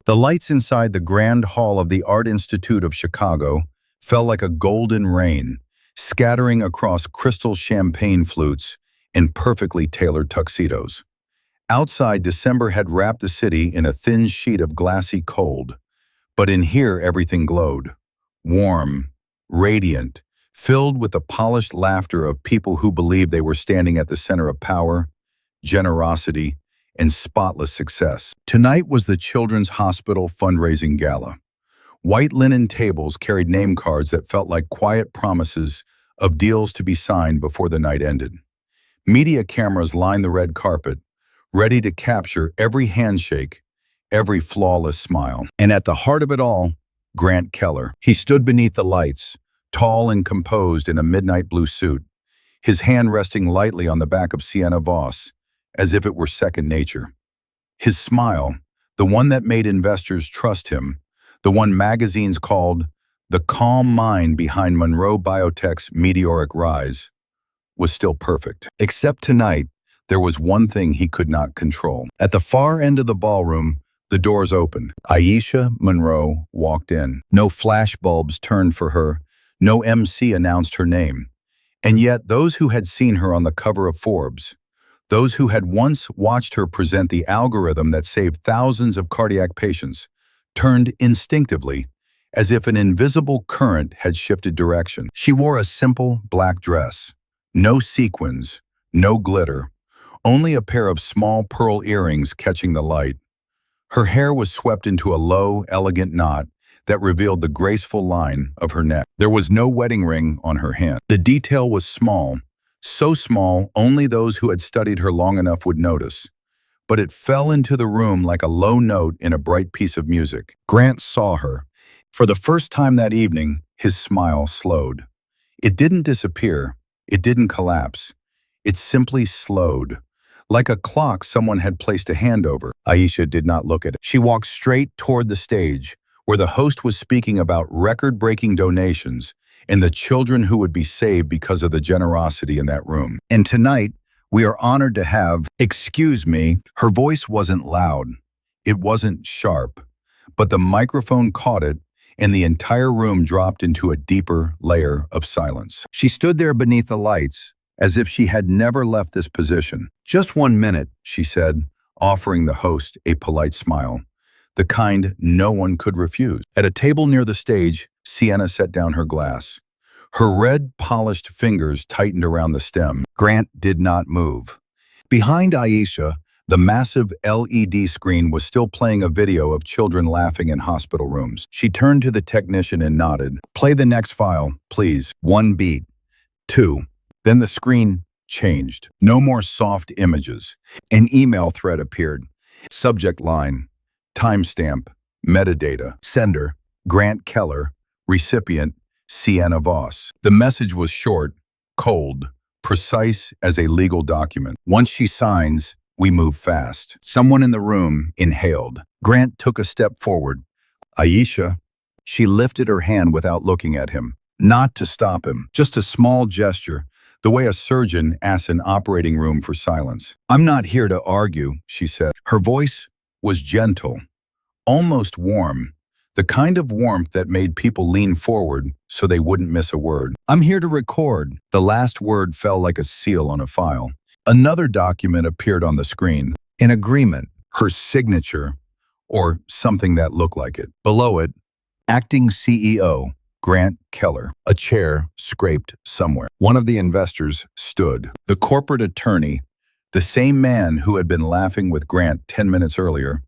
The lights inside the grand hall of the Art Institute of Chicago fell like a golden rain, scattering across crystal champagne flutes in perfectly tailored tuxedos. Outside, December had wrapped the city in a thin sheet of glassy cold, but in here everything glowed, warm, radiant, filled with the polished laughter of people who believed they were standing at the center of power, generosity, and spotless success. Tonight was the Children's Hospital fundraising gala. White linen tables carried name cards that felt like quiet promises of deals to be signed before the night ended. Media cameras lined the red carpet, ready to capture every handshake, every flawless smile. And at the heart of it all, Grant Keller. He stood beneath the lights, tall and composed in a midnight blue suit, his hand resting lightly on the back of Sienna Voss, as if it were second nature. His smile, the one that made investors trust him, the one magazines called the calm mind behind Monroe Biotech's meteoric rise, was still perfect. Except tonight, there was one thing he could not control. At the far end of the ballroom, the doors opened. Aisha Monroe walked in. No flashbulbs turned for her. No MC announced her name. And yet those who had seen her on the cover of Forbes, those who had once watched her present the algorithm that saved thousands of cardiac patients, turned instinctively, as if an invisible current had shifted direction. She wore a simple black dress. No sequins, no glitter, only a pair of small pearl earrings catching the light. Her hair was swept into a low, elegant knot that revealed the graceful line of her neck. There was no wedding ring on her hand. The detail was small, so small only those who had studied her long enough would notice. But it fell into the room like a low note in a bright piece of music. Grant saw her. For the first time that evening, his smile slowed. It didn't disappear. It didn't collapse. It simply slowed. Like a clock someone had placed a hand over. Aisha did not look at it. She walked straight toward the stage, where the host was speaking about record-breaking donations and the children who would be saved because of the generosity in that room. And tonight, we are honored to have, excuse me, her voice wasn't loud. It wasn't sharp. But the microphone caught it, and the entire room dropped into a deeper layer of silence. She stood there beneath the lights, as if she had never left this position. "Just 1 minute," she said, offering the host a polite smile, the kind no one could refuse. At a table near the stage, Sienna set down her glass. Her red, polished fingers tightened around the stem. Grant did not move. Behind Aisha, the massive LED screen was still playing a video of children laughing in hospital rooms. She turned to the technician and nodded. "Play the next file, please." 1 beat. 2. Then the screen changed. No more soft images. An email thread appeared. Subject line, timestamp, metadata, sender, Grant Keller, recipient, Sienna Voss. The message was short, cold, precise as a legal document. "Once she signs, we move fast." Someone in the room inhaled. Grant took a step forward. "Aisha." She lifted her hand without looking at him. Not to stop him, just a small gesture, the way a surgeon asks an operating room for silence. "I'm not here to argue," she said. Her voice was gentle, almost warm, the kind of warmth that made people lean forward so they wouldn't miss a word. "I'm here to record." The last word fell like a seal on a file. Another document appeared on the screen. An agreement, her signature, or something that looked like it. Below it, acting CEO, Grant Keller. A chair scraped somewhere. One of the investors stood. The corporate attorney, the same man who had been laughing with Grant 10 minutes earlier,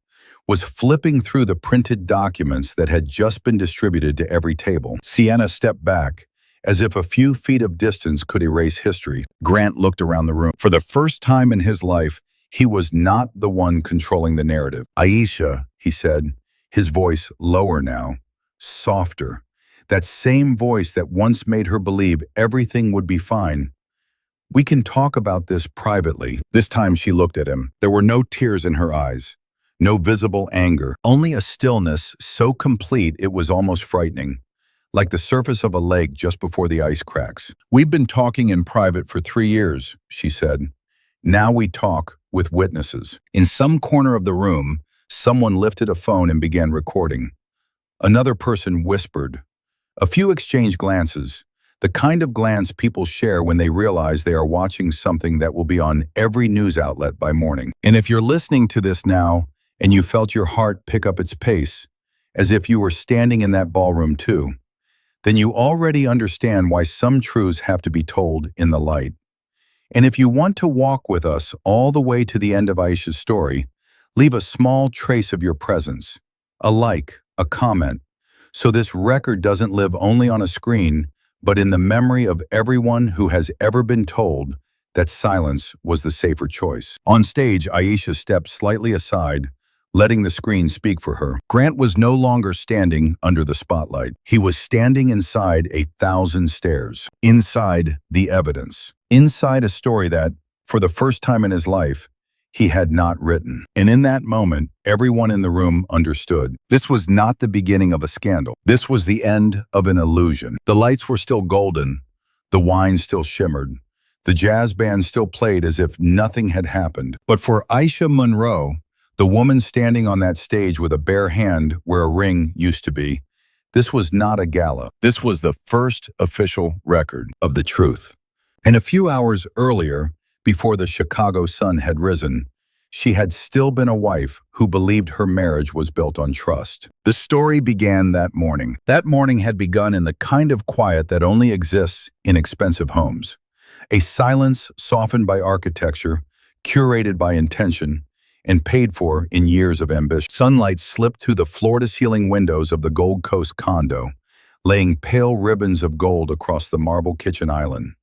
was flipping through the printed documents that had just been distributed to every table. Sienna stepped back, as if a few feet of distance could erase history. Grant looked around the room. For the first time in his life, he was not the one controlling the narrative. "Aisha," he said, his voice lower now, softer. That same voice that once made her believe everything would be fine. "We can talk about this privately." This time she looked at him. There were no tears in her eyes, no visible anger, only a stillness so complete it was almost frightening, like the surface of a lake just before the ice cracks. "We've been talking in private for 3 years, she said. "Now we talk with witnesses." In some corner of the room, Someone lifted a phone and began recording. Another person whispered. A few exchanged glances, the kind of glance people share when they realize they are watching something that will be on every news outlet by morning. And if you're listening to this now and you felt your heart pick up its pace, as if you were standing in that ballroom too, then you already understand why some truths have to be told in the light. And if you want to walk with us all the way to the end of Aisha's story, leave a small trace of your presence, a like, a comment, so this record doesn't live only on a screen, but in the memory of everyone who has ever been told that silence was the safer choice. On stage, Aisha stepped slightly aside, letting the screen speak for her. Grant was no longer standing under the spotlight. He was standing inside 1,000 stares, inside the evidence, inside a story that, for the first time in his life, he had not written. And in that moment, everyone in the room understood. This was not the beginning of a scandal. This was the end of an illusion. The lights were still golden. The wine still shimmered. The jazz band still played as if nothing had happened. But for Aisha Monroe, the woman standing on that stage with a bare hand where a ring used to be, this was not a gala. This was the first official record of the truth. And a few hours earlier, before the Chicago sun had risen, she had still been a wife who believed her marriage was built on trust. The story began that morning. That morning had begun in the kind of quiet that only exists in expensive homes. A silence softened by architecture, curated by intention, and paid for in years of ambition. Sunlight slipped through the floor-to-ceiling windows of the Gold Coast condo, laying pale ribbons of gold across the marble kitchen island.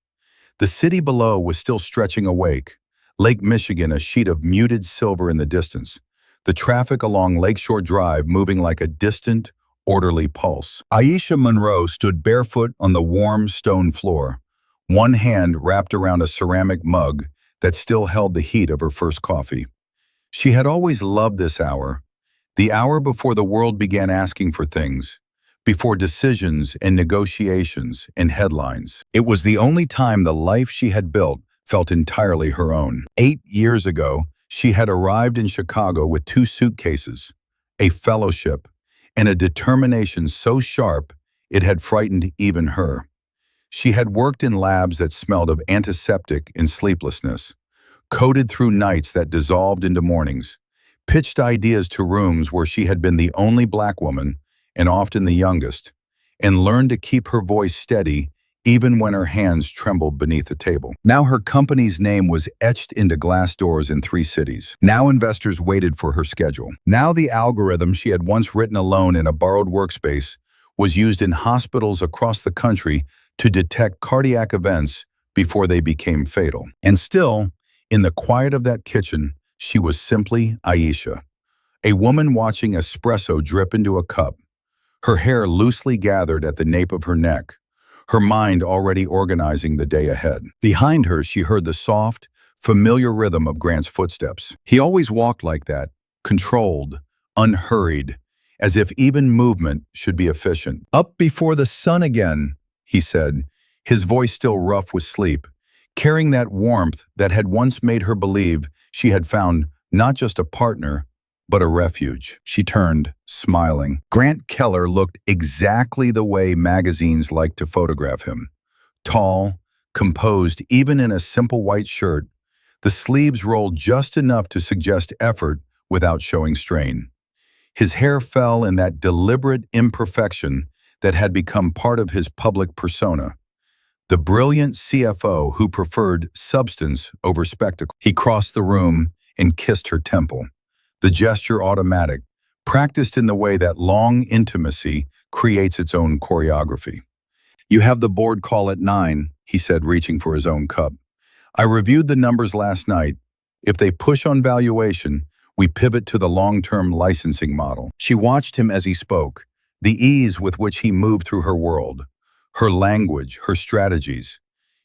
The city below was still stretching awake, Lake Michigan a sheet of muted silver in the distance, the traffic along Lakeshore Drive moving like a distant, orderly pulse. Aisha Monroe stood barefoot on the warm stone floor, one hand wrapped around a ceramic mug that still held the heat of her first coffee. She had always loved this hour, the hour before the world began asking for things, before decisions and negotiations and headlines. It was the only time the life she had built felt entirely her own. 8 years ago, she had arrived in Chicago with 2 suitcases, a fellowship, and a determination so sharp it had frightened even her. She had worked in labs that smelled of antiseptic and sleeplessness, coded through nights that dissolved into mornings, pitched ideas to rooms where she had been the only Black woman, and often the youngest, and learned to keep her voice steady even when her hands trembled beneath the table. Now her company's name was etched into glass doors in 3 cities. Now investors waited for her schedule. Now the algorithm she had once written alone in a borrowed workspace was used in hospitals across the country to detect cardiac events before they became fatal. And still, in the quiet of that kitchen, she was simply Aisha, a woman watching espresso drip into a cup, her hair loosely gathered at the nape of her neck, her mind already organizing the day ahead. Behind her, she heard the soft, familiar rhythm of Grant's footsteps. He always walked like that, controlled, unhurried, as if even movement should be efficient. "Up before the sun again," he said, his voice still rough with sleep, carrying that warmth that had once made her believe she had found not just a partner, but a refuge. She turned, smiling. Grant Keller looked exactly the way magazines liked to photograph him. Tall, composed even in a simple white shirt, the sleeves rolled just enough to suggest effort without showing strain. His hair fell in that deliberate imperfection that had become part of his public persona. The brilliant CFO who preferred substance over spectacle. He crossed the room and kissed her temple. The gesture automatic, practiced in the way that long intimacy creates its own choreography. "You have the board call at 9, he said, reaching for his own cup. "I reviewed the numbers last night. If they push on valuation, we pivot to the long-term licensing model." She watched him as he spoke, the ease with which he moved through her world, her language, her strategies.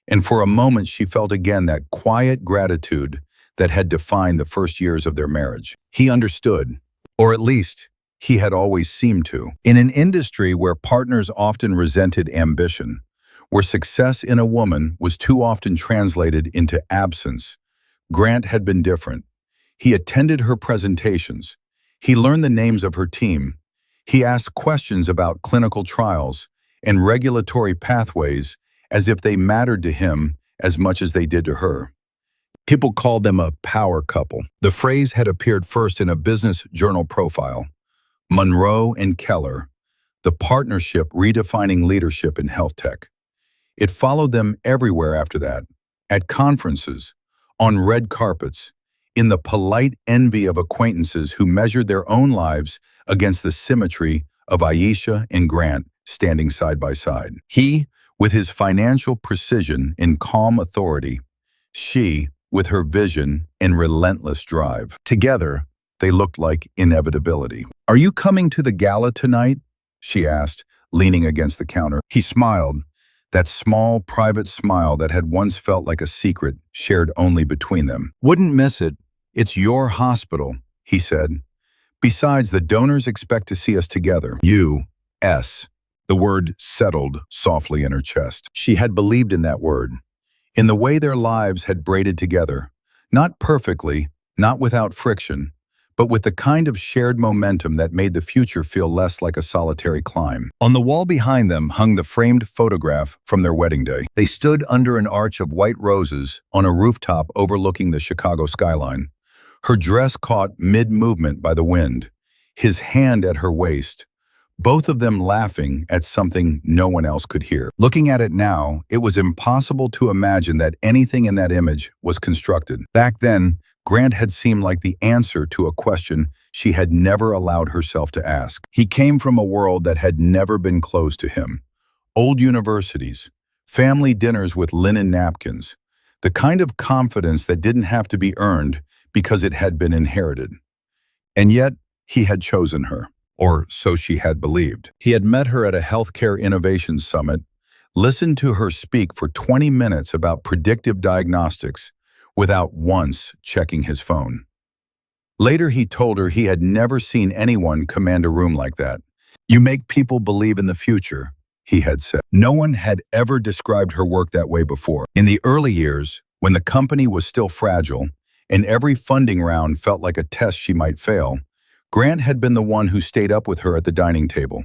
And for a moment she felt again that quiet gratitude that had defined the first years of their marriage. He understood, or at least he had always seemed to. In an industry where partners often resented ambition, where success in a woman was too often translated into absence, Grant had been different. He attended her presentations. He learned the names of her team. He asked questions about clinical trials and regulatory pathways as if they mattered to him as much as they did to her. People called them a power couple. The phrase had appeared first in a business journal profile. Monroe and Keller, the partnership redefining leadership in health tech. It followed them everywhere after that, at conferences, on red carpets, in the polite envy of acquaintances who measured their own lives against the symmetry of Aisha and Grant standing side by side. He, with his financial precision and calm authority, she, with her vision and relentless drive. Together, they looked like inevitability. "Are you coming to the gala tonight?" she asked, leaning against the counter. He smiled, that small, private smile that had once felt like a secret shared only between them. "Wouldn't miss it. It's your hospital," he said. "Besides, the donors expect to see us together." U.S. The word settled softly in her chest. She had believed in that word, in the way their lives had braided together, not perfectly, not without friction, but with the kind of shared momentum that made the future feel less like a solitary climb. On the wall behind them hung the framed photograph from their wedding day. They stood under an arch of white roses on a rooftop overlooking the Chicago skyline. Her dress caught mid-movement by the wind, his hand at her waist, both of them laughing at something no one else could hear. Looking at it now, it was impossible to imagine that anything in that image was constructed. Back then, Grant had seemed like the answer to a question she had never allowed herself to ask. He came from a world that had never been closed to him. Old universities, family dinners with linen napkins, the kind of confidence that didn't have to be earned because it had been inherited. And yet, he had chosen her, or so she had believed. He had met her at a healthcare innovation summit, listened to her speak for 20 minutes about predictive diagnostics, without once checking his phone. Later, he told her he had never seen anyone command a room like that. "You make people believe in the future," he had said. No one had ever described her work that way before. In the early years, when the company was still fragile, and every funding round felt like a test she might fail, Grant had been the one who stayed up with her at the dining table,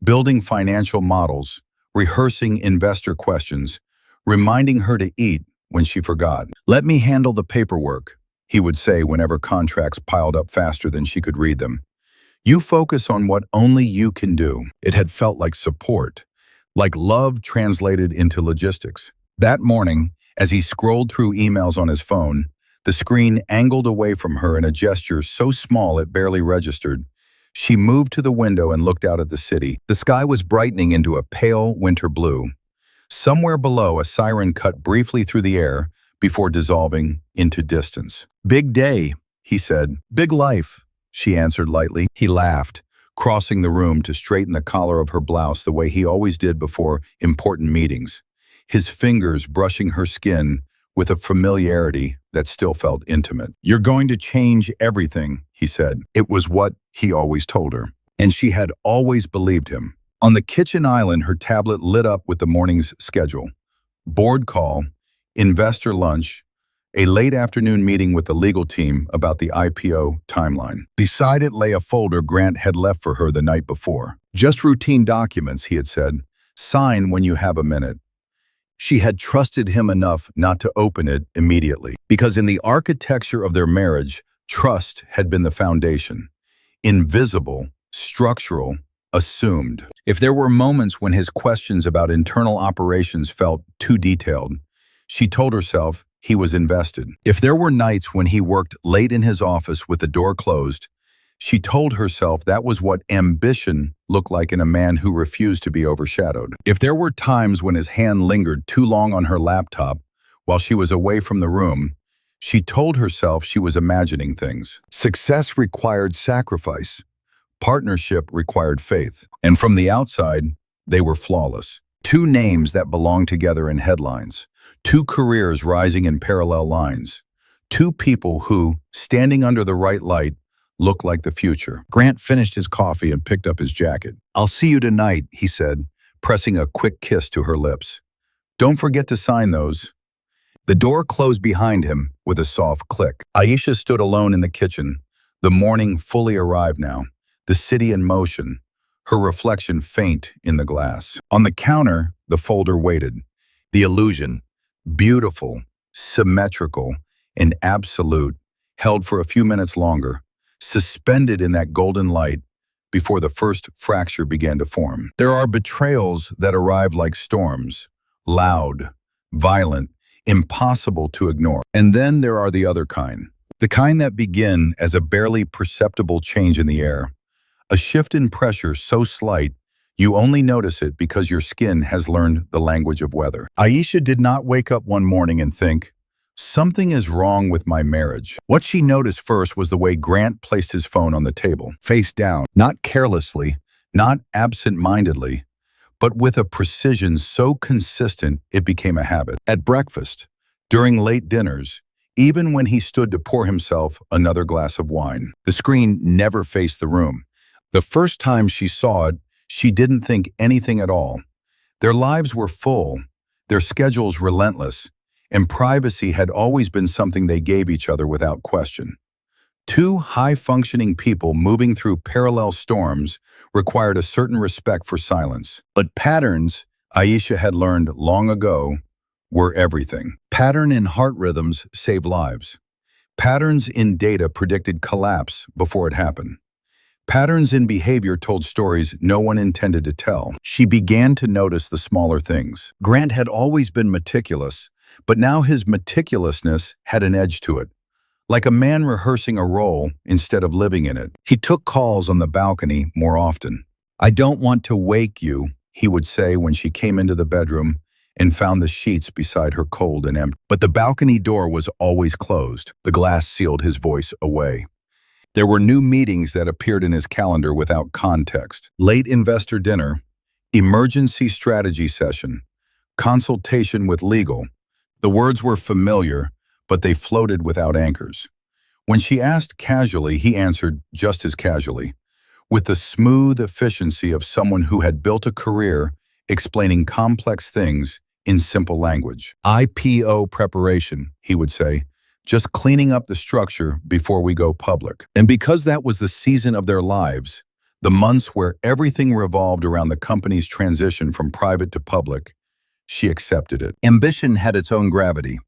building financial models, rehearsing investor questions, reminding her to eat when she forgot. "Let me handle the paperwork," he would say whenever contracts piled up faster than she could read them. "You focus on what only you can do." It had felt like support, like love translated into logistics. That morning, as he scrolled through emails on his phone, the screen angled away from her in a gesture so small it barely registered. She moved to the window and looked out at the city. The sky was brightening into a pale winter blue. Somewhere below, a siren cut briefly through the air before dissolving into distance. "Big day," he said. "Big life," she answered lightly. He laughed, crossing the room to straighten the collar of her blouse the way he always did before important meetings, his fingers brushing her skin with a familiarity that still felt intimate. "You're going to change everything," he said. It was what he always told her, and she had always believed him. On the kitchen island, her tablet lit up with the morning's schedule. Board call, investor lunch, a late afternoon meeting with the legal team about the IPO timeline. Beside it lay a folder Grant had left for her the night before. "Just routine documents," he had said. "Sign when you have a minute." She had trusted him enough not to open it immediately, because in the architecture of their marriage, trust had been the foundation. Invisible, structural, assumed. If there were moments when his questions about internal operations felt too detailed, she told herself he was invested. If there were nights when he worked late in his office with the door closed, she told herself that was what ambition looked like in a man who refused to be overshadowed. If there were times when his hand lingered too long on her laptop while she was away from the room, she told herself she was imagining things. Success required sacrifice. Partnership required faith. And from the outside, they were flawless. Two names that belonged together in headlines. Two careers rising in parallel lines. Two people who, standing under the right light, looked like the future. Grant finished his coffee and picked up his jacket. "I'll see you tonight," he said, pressing a quick kiss to her lips. "Don't forget to sign those." The door closed behind him with a soft click. Aisha stood alone in the kitchen, The morning fully arrived now, the city in motion, her reflection faint in the glass. On the counter, the folder waited. The illusion, beautiful, symmetrical, and absolute, held for a few minutes longer, suspended in that golden light before the first fracture began to form. There are betrayals that arrive like storms, loud, violent, impossible to ignore. And then there are the other kind. The kind that begin as a barely perceptible change in the air. A shift in pressure so slight, you only notice it because your skin has learned the language of weather. Aisha did not wake up one morning and think, something is wrong with my marriage. What she noticed first was the way Grant placed his phone on the table, face down, not carelessly, not absent-mindedly, but with a precision so consistent it became a habit. At breakfast, during late dinners, even when he stood to pour himself another glass of wine. The screen never faced the room. The first time she saw it, she didn't think anything at all. Their lives were full, their schedules relentless, and privacy had always been something they gave each other without question. Two high-functioning people moving through parallel storms required a certain respect for silence. But patterns, Aisha had learned long ago, were everything. Pattern in heart rhythms save lives. Patterns in data predicted collapse before it happened. Patterns in behavior told stories no one intended to tell. She began to notice the smaller things. Grant had always been meticulous, but now his meticulousness had an edge to it. Like a man rehearsing a role instead of living in it. He took calls on the balcony more often. "I don't want to wake you," he would say when she came into the bedroom and found the sheets beside her cold and empty. But the balcony door was always closed. The glass sealed his voice away. There were new meetings that appeared in his calendar without context. Late investor dinner, emergency strategy session, consultation with legal. The words were familiar, but they floated without anchors. When she asked casually, he answered just as casually, with the smooth efficiency of someone who had built a career explaining complex things in simple language. "IPO preparation," he would say, "just cleaning up the structure before we go public." And because that was the season of their lives, the months where everything revolved around the company's transition from private to public, she accepted it. Ambition had its own gravity.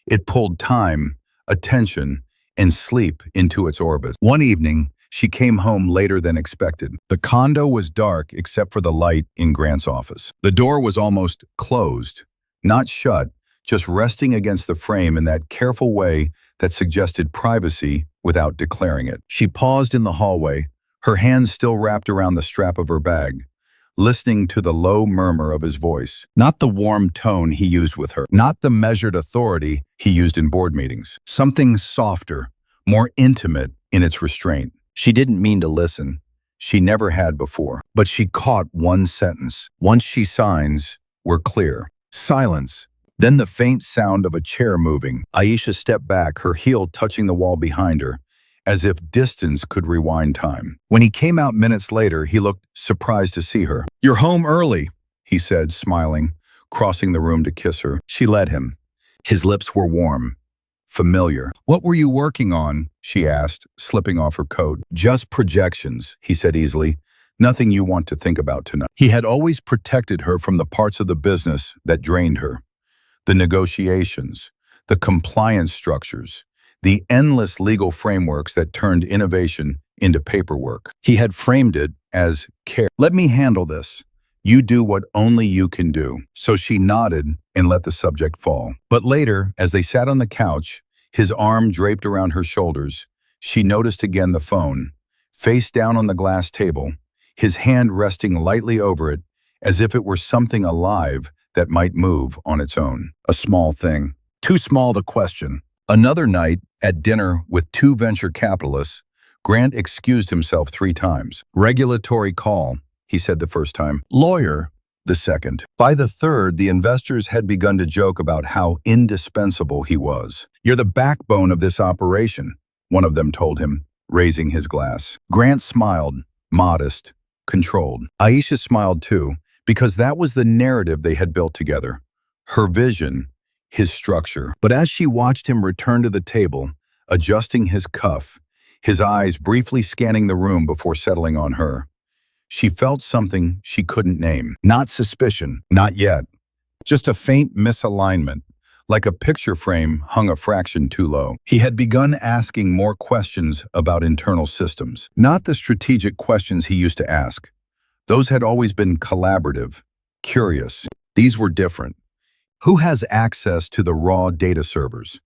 It pulled time, attention, and sleep into its orbit. One evening, she came home later than expected. The condo was dark except for the light in Grant's office. The door was almost closed, not shut, just resting against the frame in that careful way that suggested privacy without declaring it. She paused in the hallway, her hands still wrapped around the strap of her bag, listening to the low murmur of his voice. Not the warm tone he used with her, not the measured authority he used in board meetings. Something softer, more intimate in its restraint. She didn't mean to listen. She never had before. But she caught one sentence. Once she signs, we're clear. Silence. Then the faint sound of a chair moving. Aisha stepped back, her heel touching the wall behind her, as if distance could rewind time. When he came out minutes later, he looked surprised to see her. "You're home early," he said, smiling, crossing the room to kiss her. She led him. His lips were warm, familiar. "What were you working on?" she asked, slipping off her coat. "Just projections," he said easily. "Nothing you want to think about tonight." He had always protected her from the parts of the business that drained her. The negotiations, the compliance structures, the endless legal frameworks that turned innovation into paperwork. He had framed it as care. "Let me handle this. You do what only you can do." So she nodded and let the subject fall. But later, as they sat on the couch, his arm draped around her shoulders, she noticed again the phone, face down on the glass table, his hand resting lightly over it, as if it were something alive that might move on its own. A small thing, too small to question. Another night, at dinner with two venture capitalists, Grant excused himself 3 times. "Regulatory call," he said the first time. "Lawyer," the second. By the third, the investors had begun to joke about how indispensable he was. "You're the backbone of this operation," one of them told him, raising his glass. Grant smiled, modest, controlled. Aisha smiled too, because that was the narrative they had built together. Her vision, his structure. But as she watched him return to the table, adjusting his cuff, his eyes briefly scanning the room before settling on her. She felt something she couldn't name. Not suspicion, not yet. Just a faint misalignment, like a picture frame hung a fraction too low. He had begun asking more questions about internal systems, not the strategic questions he used to ask. Those had always been collaborative, curious. These were different. Who has access to the raw data servers?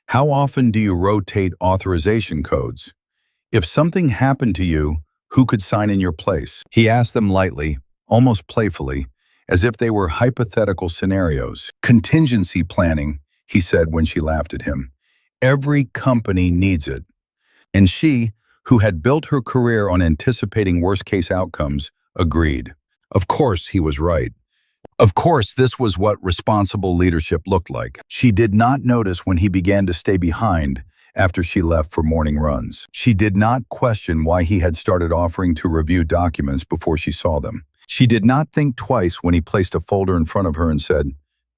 How often do you rotate authorization codes? If something happened to you, who could sign in your place? He asked them lightly, almost playfully, as if they were hypothetical scenarios. Contingency planning, he said when she laughed at him. Every company needs it. And she, who had built her career on anticipating worst-case outcomes, agreed. Of course he was right. Of course this was what responsible leadership looked like. She did not notice when he began to stay behind after she left for morning runs. She did not question why he had started offering to review documents before she saw them. She did not think twice when he placed a folder in front of her and said,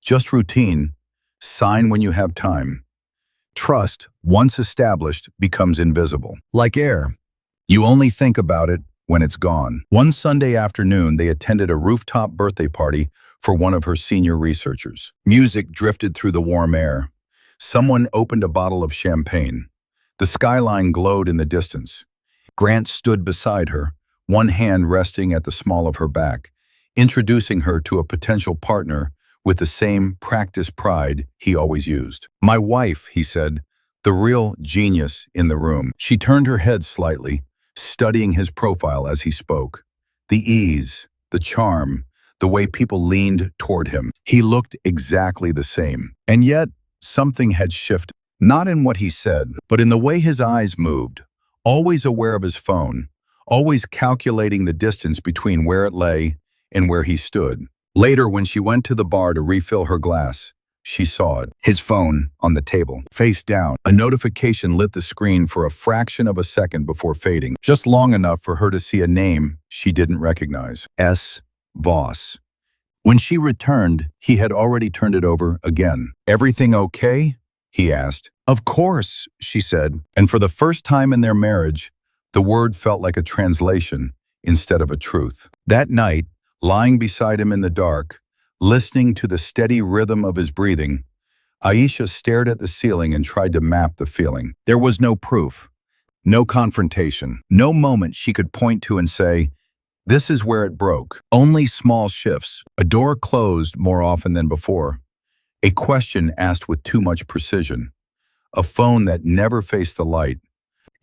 "Just routine. Sign when you have time." Trust, once established, becomes invisible. Like air. You only think about it when it's gone. One Sunday afternoon, they attended a rooftop birthday party for one of her senior researchers. Music drifted through the warm air. Someone opened a bottle of champagne. The skyline glowed in the distance. Grant stood beside her, one hand resting at the small of her back, introducing her to a potential partner with the same practiced pride he always used. "My wife," he said, the real genius in the room. She turned her head slightly, studying his profile as he spoke. The ease, the charm, the way people leaned toward him. He looked exactly the same. And yet, something had shifted. Not in what he said, but in the way his eyes moved, always aware of his phone, always calculating the distance between where it lay and where he stood. Later, when she went to the bar to refill her glass, she saw it. His phone on the table, face down. A notification lit the screen for a fraction of a second before fading, just long enough for her to see a name she didn't recognize. S. Voss. When she returned, he had already turned it over again. "Everything okay?" he asked. "Of course," she said. And for the first time in their marriage, the word felt like a translation instead of a truth. That night, lying beside him in the dark, listening to the steady rhythm of his breathing, Aisha stared at the ceiling and tried to map the feeling. There was no proof, no confrontation, no moment she could point to and say, "This is where it broke." Only small shifts, a door closed more often than before, a question asked with too much precision, a phone that never faced the light.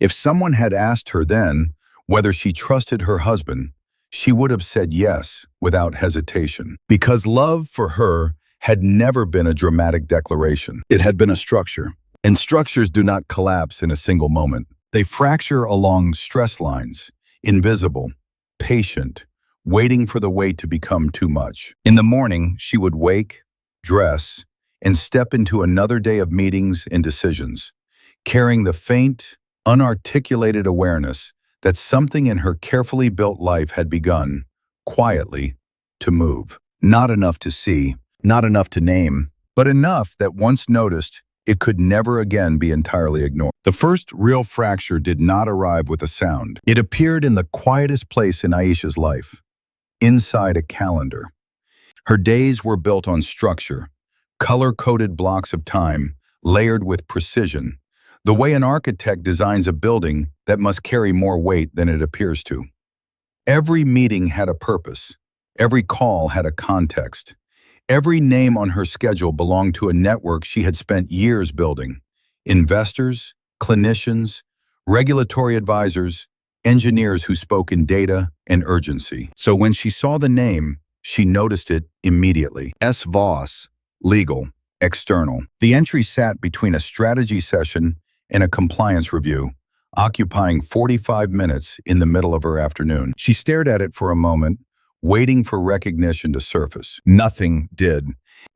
If someone had asked her then whether she trusted her husband, she would have said yes without hesitation. Because love for her had never been a dramatic declaration. It had been a structure. And structures do not collapse in a single moment. They fracture along stress lines, invisible, patient, waiting for the weight to become too much. In the morning, she would wake, dress, and step into another day of meetings and decisions, carrying the faint, unarticulated awareness that something in her carefully built life had begun, quietly, to move. Not enough to see, not enough to name, but enough that once noticed, it could never again be entirely ignored. The first real fracture did not arrive with a sound. It appeared in the quietest place in Aisha's life, inside a calendar. Her days were built on structure, color-coded blocks of time, layered with precision, the way an architect designs a building that must carry more weight than it appears to. Every meeting had a purpose. Every call had a context. Every name on her schedule belonged to a network she had spent years building. Investors, clinicians, regulatory advisors, engineers who spoke in data and urgency. So when she saw the name, she noticed it immediately. S. Voss, legal, external. The entry sat between a strategy session and a compliance review, occupying 45 minutes in the middle of her afternoon. She stared at it for a moment, waiting for recognition to surface. Nothing did.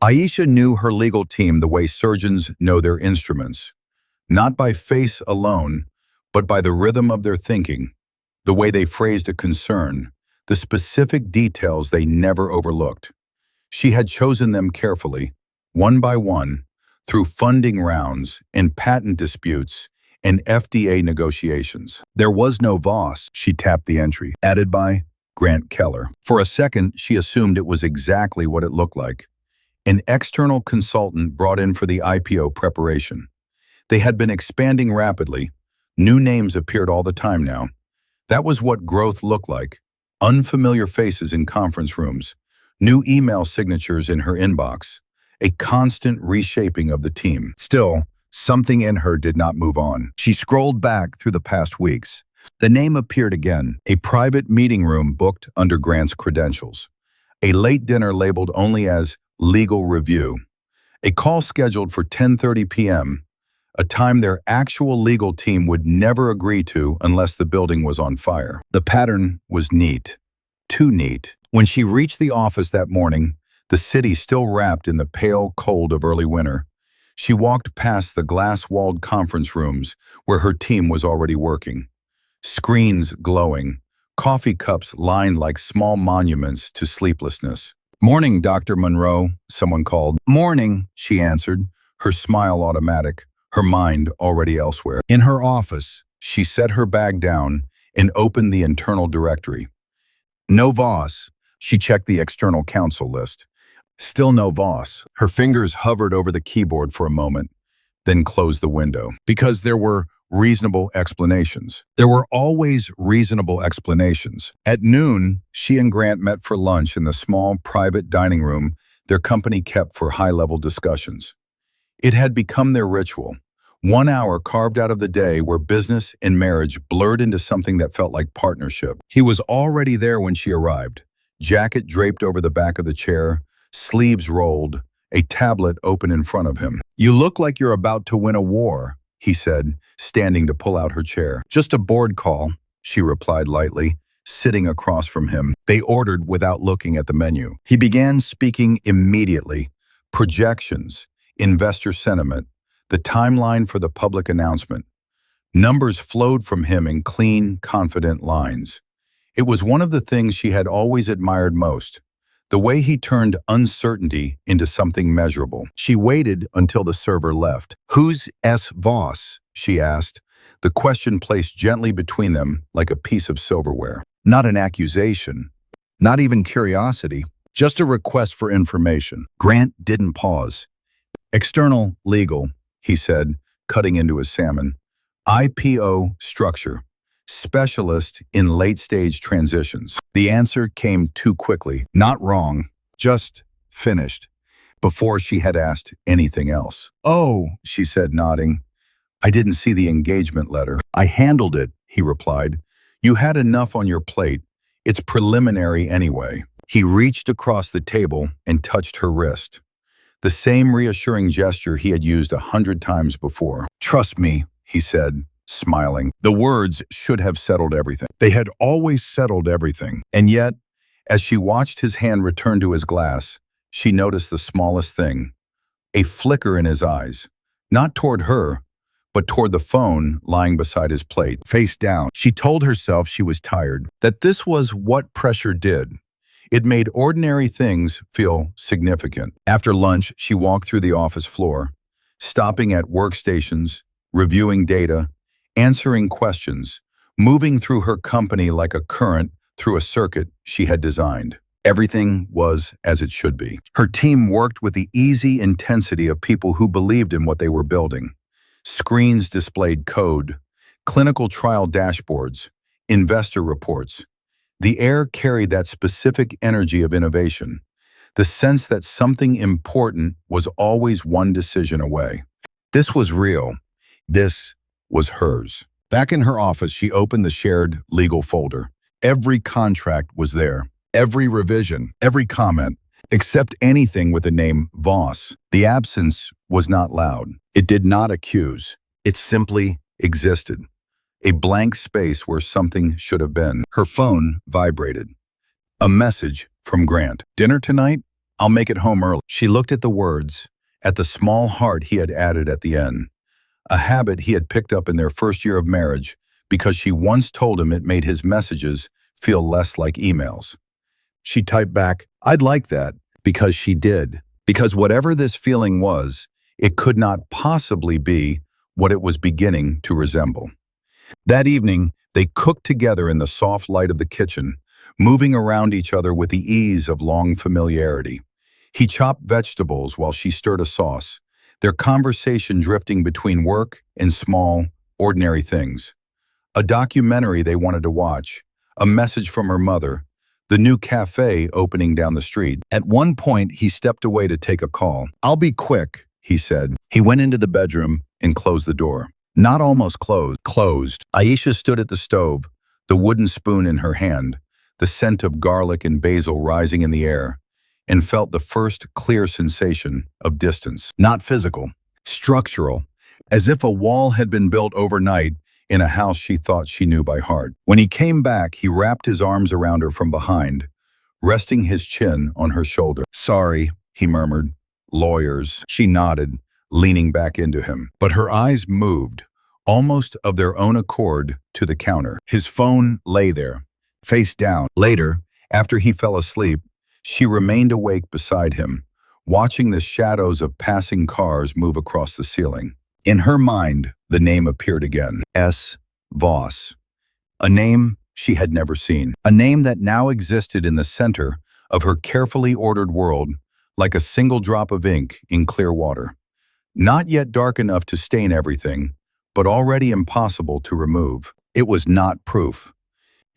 Aisha knew her legal team the way surgeons know their instruments, not by face alone, but by the rhythm of their thinking, the way they phrased a concern, the specific details they never overlooked. She had chosen them carefully, one by one, through funding rounds and patent disputes and FDA negotiations. There was no Voss, she tapped the entry, added by Grant Keller. For a second, she assumed it was exactly what it looked like. An external consultant brought in for the IPO preparation. They had been expanding rapidly. New names appeared all the time now. That was what growth looked like. Unfamiliar faces in conference rooms, new email signatures in her inbox, a constant reshaping of the team. Still, something in her did not move on. She scrolled back through the past weeks. The name appeared again, a private meeting room booked under Grant's credentials, a late dinner labeled only as legal review, a call scheduled for 10:30 p.m., a time their actual legal team would never agree to unless the building was on fire. The pattern was neat, too neat. When she reached the office that morning, the city still wrapped in the pale cold of early winter, she walked past the glass-walled conference rooms where her team was already working. Screens glowing, coffee cups lined like small monuments to sleeplessness. "Morning, Dr. Monroe," someone called. "Morning," she answered, her smile automatic, her mind already elsewhere. In her office, she set her bag down and opened the internal directory. No Voss. She checked the external counsel list. Still no Voss. Her fingers hovered over the keyboard for a moment, then closed the window. Because there were reasonable explanations. There were always reasonable explanations. At noon, she and Grant met for lunch in the small private dining room their company kept for high-level discussions. It had become their ritual. 1 hour carved out of the day where business and marriage blurred into something that felt like partnership. He was already there when she arrived. Jacket draped over the back of the chair, sleeves rolled, a tablet open in front of him. "You look like you're about to win a war," he said, standing to pull out her chair. "Just a board call," she replied lightly, sitting across from him. They ordered without looking at the menu. He began speaking immediately. Projections, investor sentiment, the timeline for the public announcement. Numbers flowed from him in clean, confident lines. It was one of the things she had always admired most, the way he turned uncertainty into something measurable. She waited until the server left. "Who's S. Voss?" she asked, the question placed gently between them like a piece of silverware. Not an accusation, not even curiosity, just a request for information. Grant didn't pause. "External legal," he said, cutting into his salmon. "IPO structure. Specialist in late-stage transitions." The answer came too quickly. Not wrong, just finished, before she had asked anything else. "Oh," she said, nodding. "I didn't see the engagement letter." "I handled it," he replied. "You had enough on your plate. It's preliminary anyway." He reached across the table and touched her wrist. The same reassuring gesture he had used 100 times before. "Trust me," he said, smiling. The words should have settled everything. They had always settled everything. And yet, as she watched his hand return to his glass, she noticed the smallest thing. A flicker in his eyes. Not toward her, but toward the phone lying beside his plate, face down. She told herself she was tired, that this was what pressure did. It made ordinary things feel significant. After lunch, she walked through the office floor, stopping at workstations, reviewing data, answering questions, moving through her company like a current through a circuit she had designed. Everything was as it should be. Her team worked with the easy intensity of people who believed in what they were building. Screens displayed code, clinical trial dashboards, investor reports. The air carried that specific energy of innovation, the sense that something important was always one decision away. This was real. This was hers. Back in her office, she opened the shared legal folder. Every contract was there. Every revision, every comment, except anything with the name Voss. The absence was not loud. It did not accuse. It simply existed. A blank space where something should have been. Her phone vibrated. A message from Grant. "Dinner tonight? I'll make it home early." She looked at the words, at the small heart he had added at the end. A habit he had picked up in their first year of marriage because she once told him it made his messages feel less like emails. She typed back, "I'd like that," because she did. Because whatever this feeling was, it could not possibly be what it was beginning to resemble. That evening, they cooked together in the soft light of the kitchen, moving around each other with the ease of long familiarity. He chopped vegetables while she stirred a sauce, their conversation drifting between work and small, ordinary things. A documentary they wanted to watch, a message from her mother, the new cafe opening down the street. At one point, he stepped away to take a call. "I'll be quick," he said. He went into the bedroom and closed the door. Not almost closed. Aisha stood at the stove, the wooden spoon in her hand, the scent of garlic and basil rising in the air, and felt the first clear sensation of distance. Not physical, structural, as if a wall had been built overnight in a house she thought she knew by heart. When he came back, he wrapped his arms around her from behind, resting his chin on her shoulder. "Sorry," he murmured. "Lawyers." She nodded, leaning back into him. But her eyes moved, almost of their own accord, to the counter. His phone lay there, face down. Later, after he fell asleep, she remained awake beside him, watching the shadows of passing cars move across the ceiling. In her mind, the name appeared again. S. Voss. A name she had never seen. A name that now existed in the center of her carefully ordered world, like a single drop of ink in clear water. Not yet dark enough to stain everything, but already impossible to remove. It was not proof.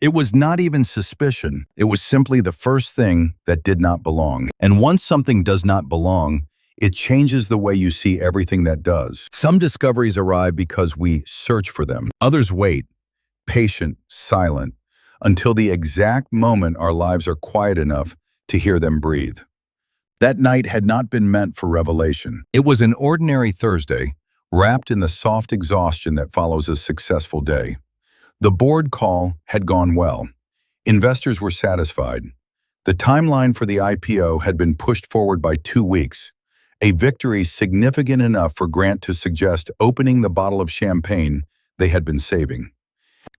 It was not even suspicion. It was simply the first thing that did not belong. And once something does not belong, it changes the way you see everything that does. Some discoveries arrive because we search for them. Others wait, patient, silent, until the exact moment our lives are quiet enough to hear them breathe. That night had not been meant for revelation. It was an ordinary Thursday, wrapped in the soft exhaustion that follows a successful day. The board call had gone well. Investors were satisfied. The timeline for the IPO had been pushed forward by 2 weeks, a victory significant enough for Grant to suggest opening the bottle of champagne they had been saving.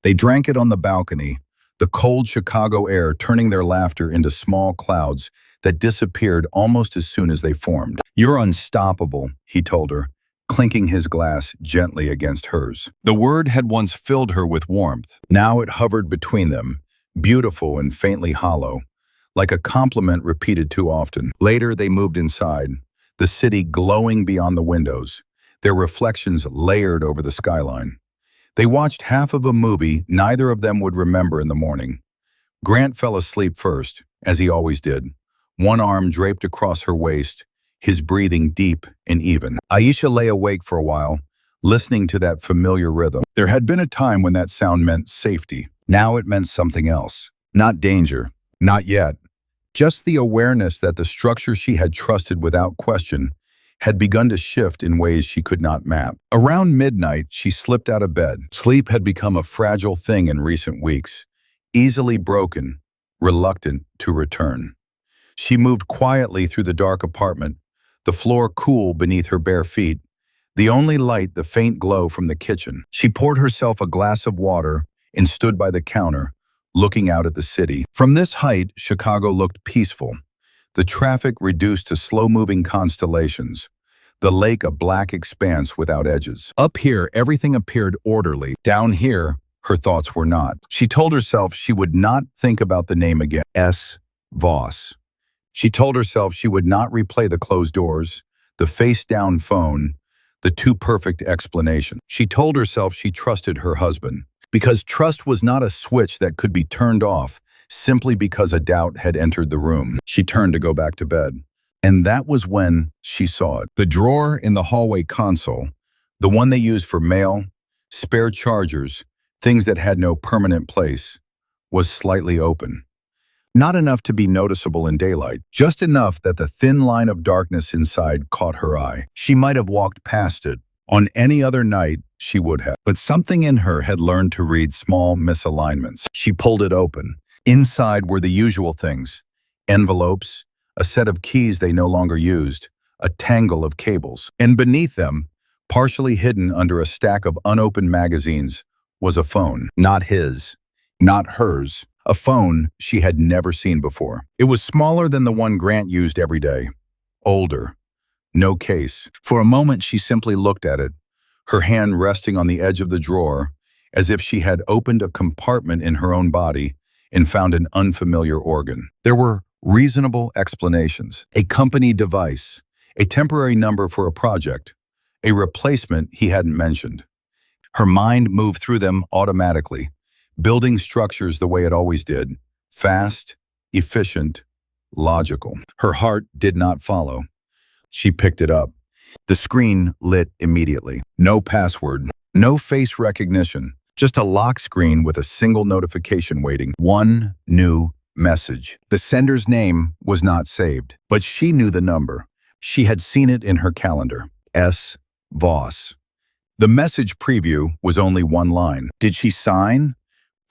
They drank it on the balcony, the cold Chicago air turning their laughter into small clouds that disappeared almost as soon as they formed. "You're unstoppable," he told her, clinking his glass gently against hers. The word had once filled her with warmth. Now it hovered between them, beautiful and faintly hollow, like a compliment repeated too often. Later, they moved inside, the city glowing beyond the windows, their reflections layered over the skyline. They watched half of a movie neither of them would remember in the morning. Grant fell asleep first, as he always did, one arm draped across her waist, his breathing deep and even. Aisha lay awake for a while, listening to that familiar rhythm. There had been a time when that sound meant safety. Now it meant something else. Not danger. Not yet. Just the awareness that the structure she had trusted without question had begun to shift in ways she could not map. Around midnight, she slipped out of bed. Sleep had become a fragile thing in recent weeks, easily broken, reluctant to return. She moved quietly through the dark apartment, the floor cool beneath her bare feet, the only light the faint glow from the kitchen. She poured herself a glass of water and stood by the counter, looking out at the city. From this height, Chicago looked peaceful, the traffic reduced to slow-moving constellations, the lake a black expanse without edges. Up here, everything appeared orderly. Down here, her thoughts were not. She told herself she would not think about the name again. S. Voss. She told herself she would not replay the closed doors, the face-down phone, the too perfect explanation. She told herself she trusted her husband, because trust was not a switch that could be turned off simply because a doubt had entered the room. She turned to go back to bed. And that was when she saw it. The drawer in the hallway console, the one they used for mail, spare chargers, things that had no permanent place, was slightly open. Not enough to be noticeable in daylight, just enough that the thin line of darkness inside caught her eye. She might have walked past it. On any other night, she would have. But something in her had learned to read small misalignments. She pulled it open. Inside were the usual things: envelopes, a set of keys they no longer used, a tangle of cables. And beneath them, partially hidden under a stack of unopened magazines, was a phone. Not his, not hers. A phone she had never seen before. It was smaller than the one Grant used every day. Older. No case. For a moment, she simply looked at it, her hand resting on the edge of the drawer, as if she had opened a compartment in her own body and found an unfamiliar organ. There were reasonable explanations: a company device, a temporary number for a project, a replacement he hadn't mentioned. Her mind moved through them automatically, building structures the way it always did: fast, efficient, logical. Her heart did not follow. She picked it up. The screen lit immediately. No password, no face recognition, just a lock screen with a single notification waiting. One new message. The sender's name was not saved, but she knew the number. She had seen it in her calendar. S. Voss. The message preview was only one line. Did she sign?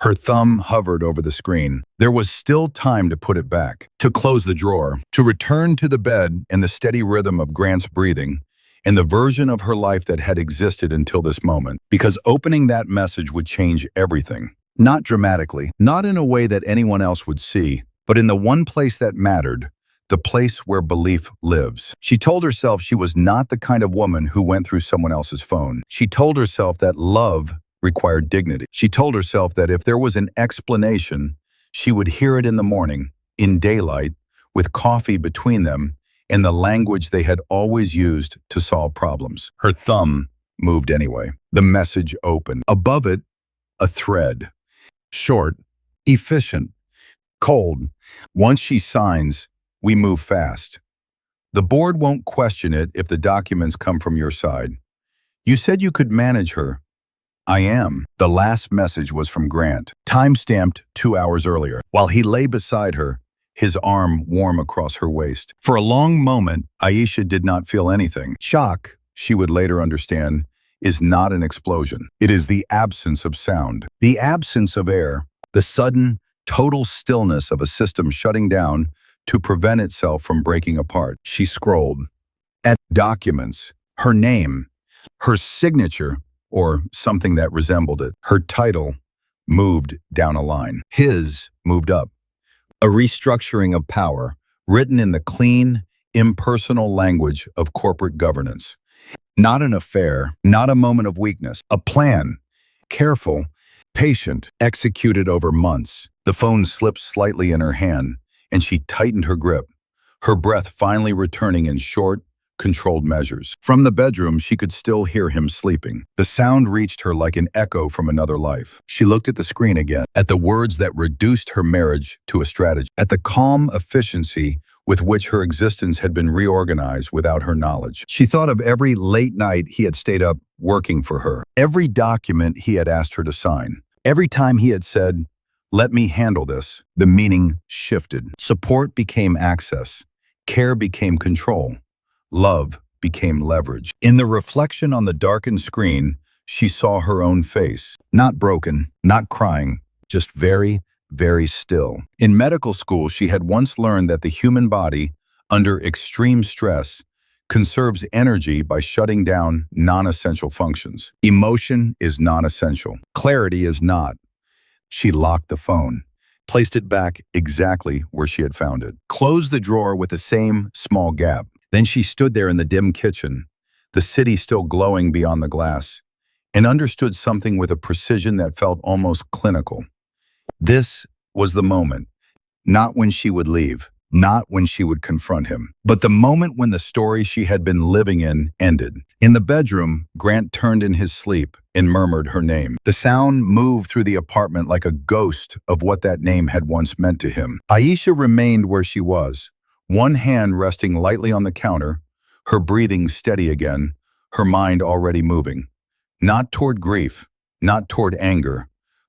Her thumb hovered over the screen. There was still time to put it back, to close the drawer, to return to the bed and the steady rhythm of Grant's breathing, and the version of her life that had existed until this moment. Because opening that message would change everything. Not dramatically, not in a way that anyone else would see, but in the one place that mattered, the place where belief lives. She told herself she was not the kind of woman who went through someone else's phone. She told herself that love required dignity. She told herself that if there was an explanation, she would hear it in the morning, in daylight, with coffee between them, in the language they had always used to solve problems. Her thumb moved anyway. The message opened. Above it, a thread. Short, efficient, cold. Once she signs, we move fast. The board won't question it if the documents come from your side. You said you could manage her. I am. The last message was from Grant, time-stamped 2 hours earlier, while he lay beside her, his arm warm across her waist. For a long moment, Aisha did not feel anything. Shock, she would later understand, is not an explosion. It is the absence of sound, the absence of air, the sudden, total stillness of a system shutting down to prevent itself from breaking apart. She scrolled. At documents, her name, her signature, or something that resembled it. Her title moved down a line. His moved up. A restructuring of power, written in the clean, impersonal language of corporate governance. Not an affair, not a moment of weakness. A plan, careful, patient, executed over months. The phone slipped slightly in her hand, and she tightened her grip, her breath finally returning in short, controlled measures. From the bedroom, she could still hear him sleeping. The sound reached her like an echo from another life. She looked at the screen again, at the words that reduced her marriage to a strategy, at the calm efficiency with which her existence had been reorganized without her knowledge. She thought of every late night he had stayed up working for her, every document he had asked her to sign, every time he had said, "Let me handle this." The meaning shifted. Support became access. Care became control. Love became leverage. In the reflection on the darkened screen, she saw her own face. Not broken, not crying, just very, very still. In medical school, she had once learned that the human body, under extreme stress, conserves energy by shutting down non-essential functions. Emotion is non-essential. Clarity is not. She locked the phone, placed it back exactly where she had found it, closed the drawer with the same small gap. Then she stood there in the dim kitchen, the city still glowing beyond the glass, and understood something with a precision that felt almost clinical. This was the moment, not when she would leave, not when she would confront him, but the moment when the story she had been living in ended. In the bedroom, Grant turned in his sleep and murmured her name. The sound moved through the apartment like a ghost of what that name had once meant to him. Aisha remained where she was, one hand resting lightly on the counter, her breathing steady again, her mind already moving. Not toward grief, not toward anger,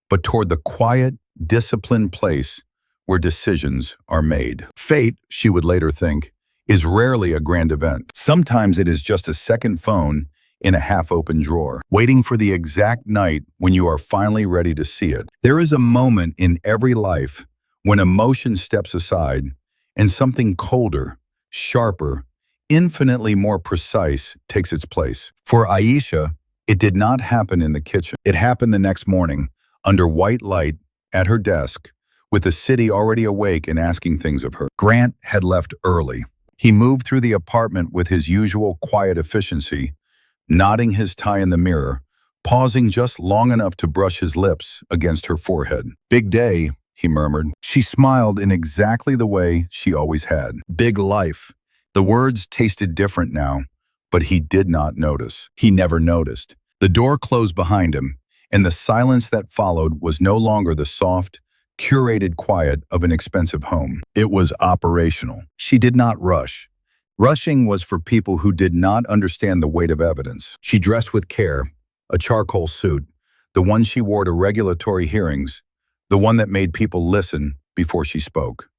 but toward the quiet, disciplined place where decisions are made. Fate, she would later think, is rarely a grand event. Sometimes it is just a second phone in a half-open drawer, waiting for the exact night when you are finally ready to see it. There is a moment in every life when emotion steps aside and something colder, sharper, infinitely more precise takes its place. For Aisha, it did not happen in the kitchen. It happened the next morning, under white light, at her desk, with the city already awake and asking things of her. Grant had left early. He moved through the apartment with his usual quiet efficiency, knotting his tie in the mirror, pausing just long enough to brush his lips against her forehead. "Big day," he murmured. She smiled in exactly the way she always had. "Big life." The words tasted different now, but he did not notice. He never noticed. The door closed behind him, and the silence that followed was no longer the soft, curated quiet of an expensive home. It was operational. She did not rush. Rushing was for people who did not understand the weight of evidence. She dressed with care, a charcoal suit, the one she wore to regulatory hearings, the one that made people listen before she spoke.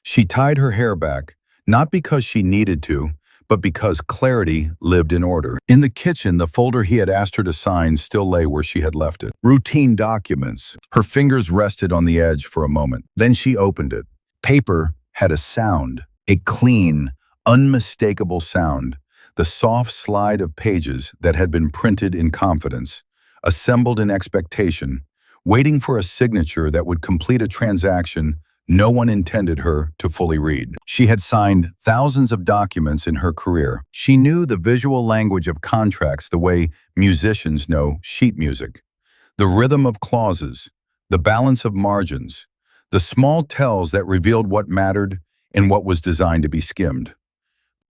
She tied her hair back, not because she needed to, but because clarity lived in order. In the kitchen, the folder he had asked her to sign still lay where she had left it. Routine documents. Her fingers rested on the edge for a moment. Then she opened it. Paper had a sound, a clean, unmistakable sound, the soft slide of pages that had been printed in confidence, assembled in expectation, waiting for a signature that would complete a transaction no one intended her to fully read. She had signed thousands of documents in her career. She knew the visual language of contracts the way musicians know sheet music. The rhythm of clauses, the balance of margins, the small tells that revealed what mattered and what was designed to be skimmed.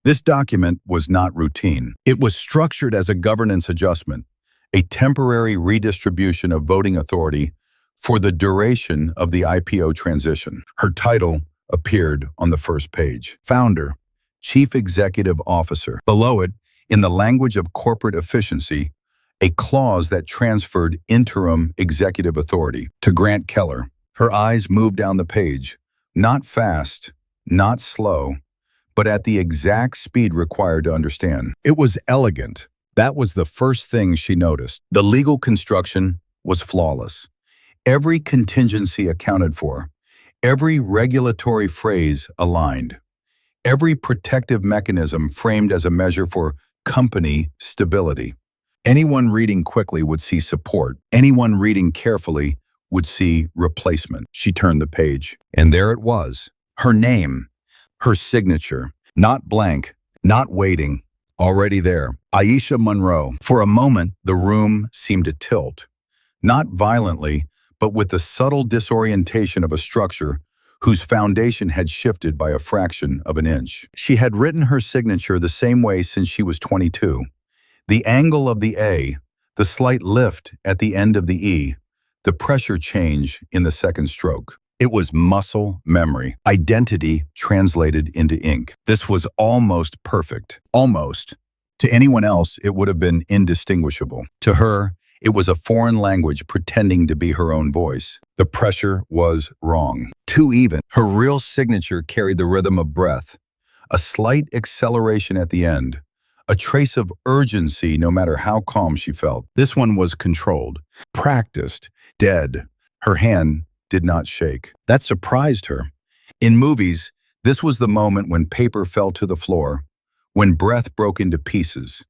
This document was not routine. It was structured as a governance adjustment, a temporary redistribution of voting authority for the duration of the IPO transition. Her title appeared on the first page. Founder, Chief Executive Officer. Below it, in the language of corporate efficiency, a clause that transferred interim executive authority to Grant Keller. Her eyes moved down the page, not fast, not slow, but at the exact speed required to understand. It was elegant. That was the first thing she noticed. The legal construction was flawless. Every contingency accounted for, every regulatory phrase aligned, every protective mechanism framed as a measure for company stability. Anyone reading quickly would see support. Anyone reading carefully would see replacement. She turned the page, and there it was. Her name, her signature, not blank, not waiting, already there. Aisha Monroe. For a moment, the room seemed to tilt. Not violently, but with the subtle disorientation of a structure whose foundation had shifted by a fraction of an inch. She had written her signature the same way since she was 22. The angle of the A, the slight lift at the end of the E, the pressure change in the second stroke. It was muscle memory, identity translated into ink. This was almost perfect. Almost. To anyone else, it would have been indistinguishable. To her, it was a foreign language pretending to be her own voice. The pressure was wrong. Too even. Her real signature carried the rhythm of breath, a slight acceleration at the end, a trace of urgency no matter how calm she felt. This one was controlled, practiced, dead. Her hand did not shake. That surprised her. In movies, this was the moment when paper fell to the floor, when breath broke into pieces,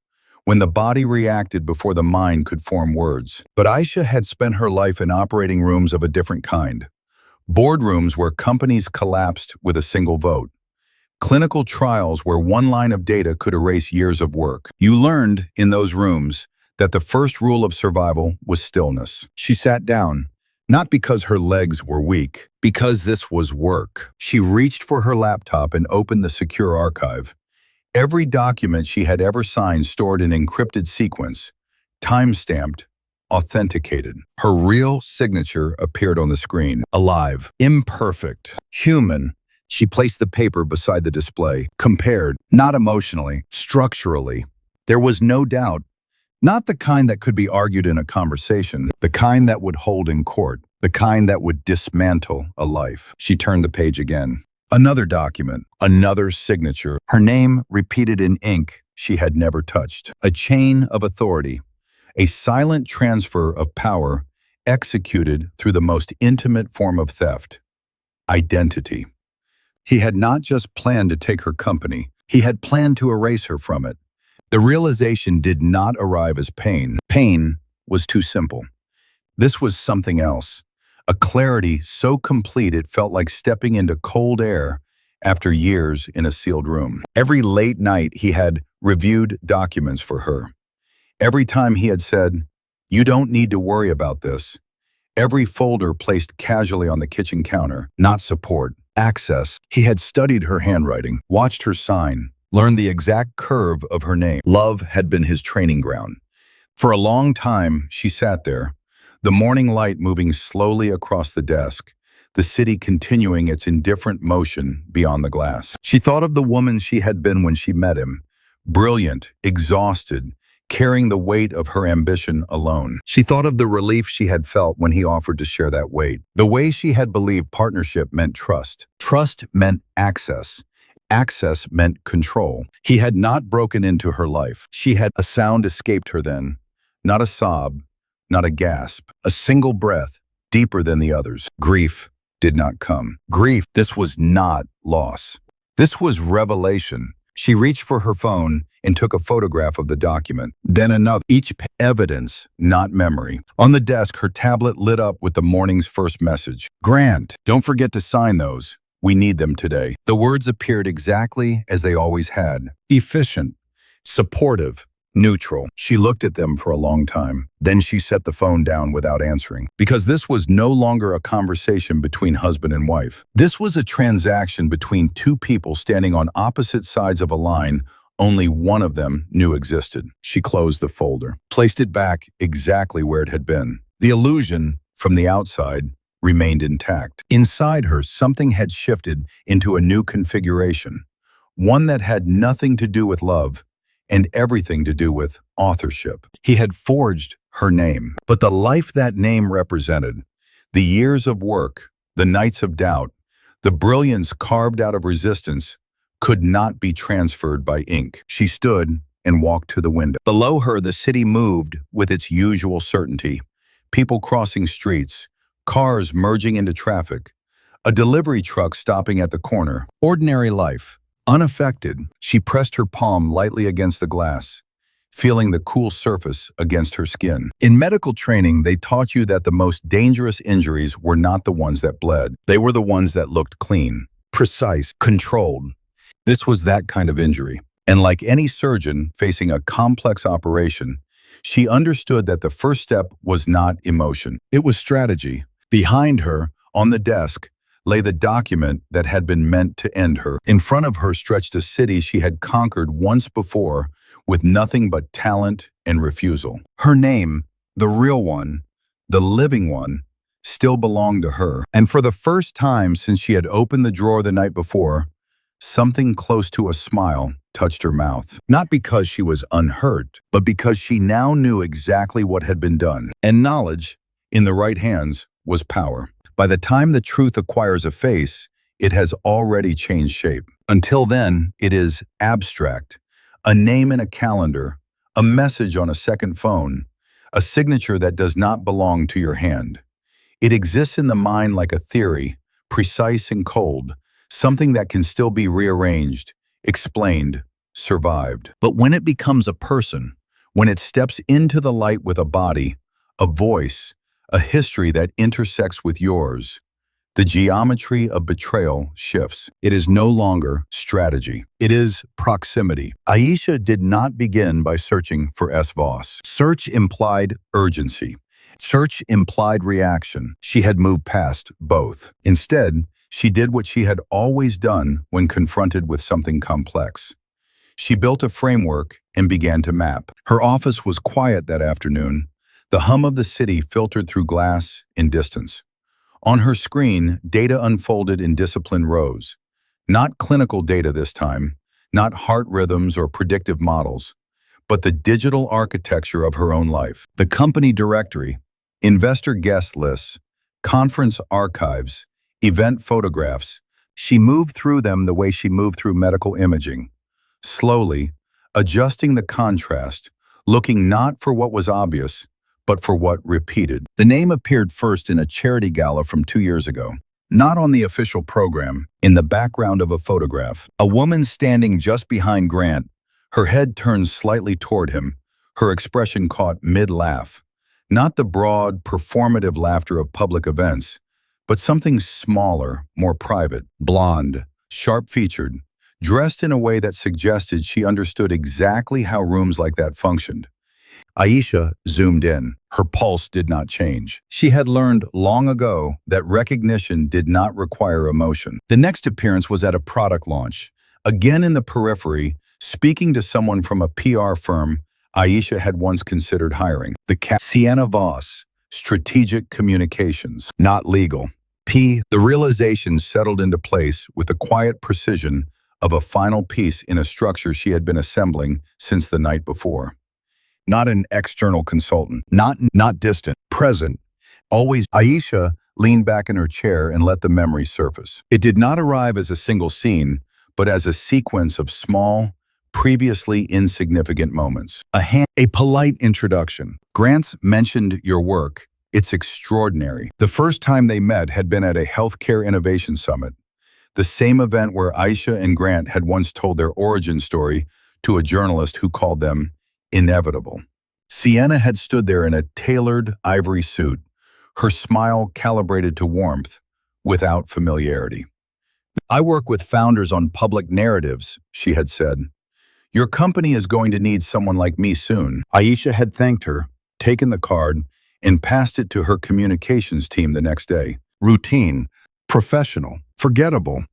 when the body reacted before the mind could form words. But Aisha had spent her life in operating rooms of a different kind. Boardrooms where companies collapsed with a single vote. Clinical trials where one line of data could erase years of work. You learned in those rooms that the first rule of survival was stillness. She sat down, not because her legs were weak, because this was work. She reached for her laptop and opened the secure archive. Every document she had ever signed stored an encrypted sequence, time-stamped, authenticated. Her real signature appeared on the screen, alive, imperfect, human. She placed the paper beside the display, compared, not emotionally, structurally. There was no doubt, not the kind that could be argued in a conversation, the kind that would hold in court, the kind that would dismantle a life. She turned the page again. Another document, another signature, her name repeated in ink she had never touched. A chain of authority, a silent transfer of power executed through the most intimate form of theft, identity. He had not just planned to take her company, he had planned to erase her from it. The realization did not arrive as pain. Pain was too simple. This was something else. A clarity so complete it felt like stepping into cold air after years in a sealed room. Every late night he had reviewed documents for her. Every time he had said, "You don't need to worry about this," every folder placed casually on the kitchen counter, not support, access. He had studied her handwriting, watched her sign, learned the exact curve of her name. Love had been his training ground. For a long time, she sat there, the morning light moving slowly across the desk, the city continuing its indifferent motion beyond the glass. She thought of the woman she had been when she met him, brilliant, exhausted, carrying the weight of her ambition alone. She thought of the relief she had felt when he offered to share that weight. The way she had believed partnership meant trust. Trust meant access. Access meant control. He had not broken into her life. A sound escaped her then. Not a sob, not a gasp, a single breath, deeper than the others. Grief did not come. Grief, this was not loss. This was revelation. She reached for her phone and took a photograph of the document, then another, evidence, not memory. On the desk, her tablet lit up with the morning's first message. "Grant, don't forget to sign those. We need them today." The words appeared exactly as they always had. Efficient, supportive, neutral. She looked at them for a long time. Then she set the phone down without answering. Because this was no longer a conversation between husband and wife. This was a transaction between two people standing on opposite sides of a line only one of them knew existed. She closed the folder, placed it back exactly where it had been. The illusion, from the outside, remained intact. Inside her, something had shifted into a new configuration, one that had nothing to do with love and everything to do with authorship. He had forged her name, but the life that name represented, the years of work, the nights of doubt, the brilliance carved out of resistance, could not be transferred by ink. She stood and walked to the window. Below her, the city moved with its usual certainty. People crossing streets, cars merging into traffic, a delivery truck stopping at the corner. Ordinary life. Unaffected, she pressed her palm lightly against the glass, feeling the cool surface against her skin. In medical training, they taught you that the most dangerous injuries were not the ones that bled. They were the ones that looked clean, precise, controlled. This was that kind of injury. And like any surgeon facing a complex operation, she understood that the first step was not emotion. It was strategy. Behind her, on the desk, lay the document that had been meant to end her. In front of her stretched a city she had conquered once before with nothing but talent and refusal. Her name, the real one, the living one, still belonged to her. And for the first time since she had opened the drawer the night before, something close to a smile touched her mouth. Not because she was unhurt, but because she now knew exactly what had been done. And knowledge, in the right hands, was power. By the time the truth acquires a face, it has already changed shape. Until then, it is abstract, a name in a calendar, a message on a second phone, a signature that does not belong to your hand. It exists in the mind like a theory, precise and cold, something that can still be rearranged, explained, survived. But when it becomes a person, when it steps into the light with a body, a voice, a history that intersects with yours, the geometry of betrayal shifts. It is no longer strategy. It is proximity. Aisha did not begin by searching for S. Voss. Search implied urgency. Search implied reaction. She had moved past both. Instead, she did what she had always done when confronted with something complex. She built a framework and began to map. Her office was quiet that afternoon. The hum of the city filtered through glass and distance. On her screen, data unfolded in disciplined rows. Not clinical data this time, not heart rhythms or predictive models, but the digital architecture of her own life. The company directory, investor guest lists, conference archives, event photographs. She moved through them the way she moved through medical imaging. Slowly, adjusting the contrast, looking not for what was obvious, but for what repeated. The name appeared first in a charity gala from 2 years ago. Not on the official program, in the background of a photograph. A woman standing just behind Grant, her head turned slightly toward him, her expression caught mid-laugh. Not the broad, performative laughter of public events, but something smaller, more private. Blonde, sharp-featured, dressed in a way that suggested she understood exactly how rooms like that functioned. Aisha zoomed in. Her pulse did not change. She had learned long ago that recognition did not require emotion. The next appearance was at a product launch. Again in the periphery, speaking to someone from a PR firm Aisha had once considered hiring. Sienna Voss, Strategic Communications, not legal. The realization settled into place with the quiet precision of a final piece in a structure she had been assembling since the night before. Not an external consultant, not distant, present, always. Aisha leaned back in her chair and let the memory surface. It did not arrive as a single scene, but as a sequence of small, previously insignificant moments. A polite introduction. Grant's mentioned your work. It's extraordinary. The first time they met had been at a healthcare innovation summit, the same event where Aisha and Grant had once told their origin story to a journalist who called them inevitable. Sienna had stood there in a tailored ivory suit, her smile calibrated to warmth without familiarity. I work with founders on public narratives, she had said. Your company is going to need someone like me soon. Aisha had thanked her, taken the card, and passed it to her communications team the next day. Routine, professional, forgettable,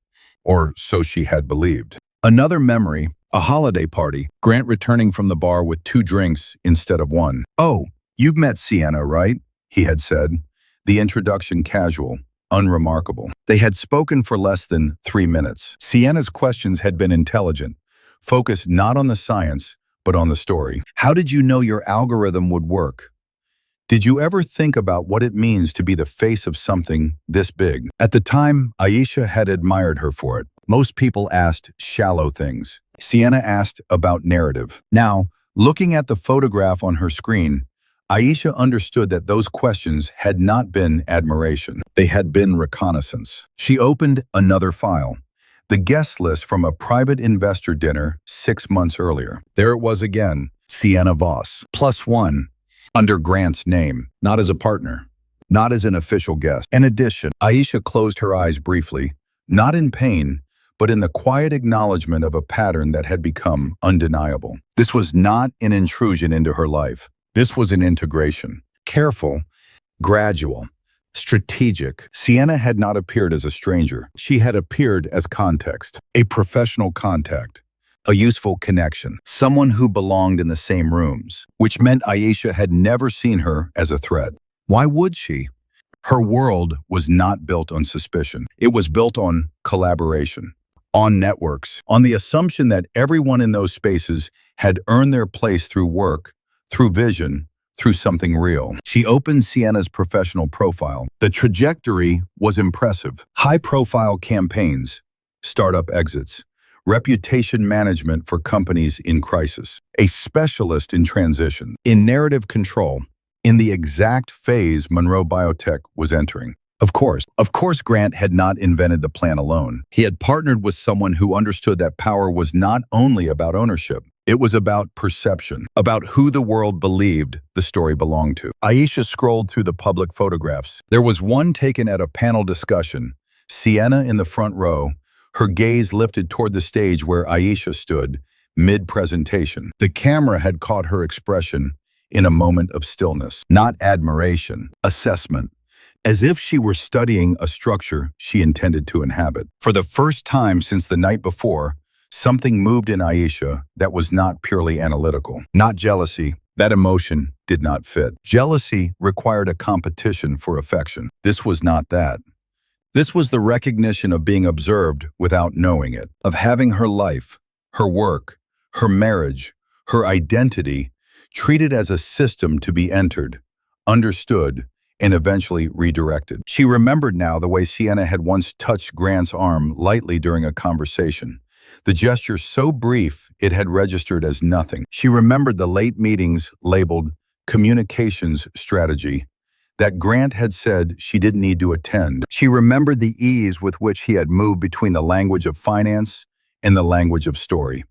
or so she had believed. Another memory, a holiday party, Grant returning from the bar with 2 drinks instead of 1. Oh, you've met Sienna, right? He had said. The introduction casual, unremarkable. They had spoken for less than 3 minutes. Sienna's questions had been intelligent, focused not on the science, but on the story. How did you know your algorithm would work? Did you ever think about what it means to be the face of something this big? At the time, Aisha had admired her for it. Most people asked shallow things. Sienna asked about narrative. Now, looking at the photograph on her screen, Aisha understood that those questions had not been admiration. They had been reconnaissance. She opened another file. The guest list from a private investor dinner 6 months earlier. There it was again, Sienna Voss, +1. Under Grant's name, not as a partner, not as an official guest. In addition, Aisha closed her eyes briefly, not in pain, but in the quiet acknowledgement of a pattern that had become undeniable. This was not an intrusion into her life. This was an integration. Careful, gradual, strategic. Sienna had not appeared as a stranger. She had appeared as context, a professional contact. A useful connection, someone who belonged in the same rooms, which meant Aisha had never seen her as a threat. Why would she? Her world was not built on suspicion. It was built on collaboration, on networks, on the assumption that everyone in those spaces had earned their place through work, through vision, through something real. She opened Sienna's professional profile. The trajectory was impressive. High-profile campaigns, startup exits, reputation management for companies in crisis, a specialist in transition, in narrative control, in the exact phase Monroe Biotech was entering. Of course, Grant had not invented the plan alone. He had partnered with someone who understood that power was not only about ownership, it was about perception, about who the world believed the story belonged to. Aisha scrolled through the public photographs. There was one taken at a panel discussion, Sienna in the front row, her gaze lifted toward the stage where Aisha stood, mid-presentation. The camera had caught her expression in a moment of stillness, not admiration, assessment, as if she were studying a structure she intended to inhabit. For the first time since the night before, something moved in Aisha that was not purely analytical. Not jealousy. That emotion did not fit. Jealousy required a competition for affection. This was not that. This was the recognition of being observed without knowing it, of having her life, her work, her marriage, her identity treated as a system to be entered, understood, and eventually redirected. She remembered now the way Sienna had once touched Grant's arm lightly during a conversation, the gesture so brief it had registered as nothing. She remembered the late meetings labeled communications strategy, that Grant had said she didn't need to attend. She remembered the ease with which he had moved between the language of finance and the language of story,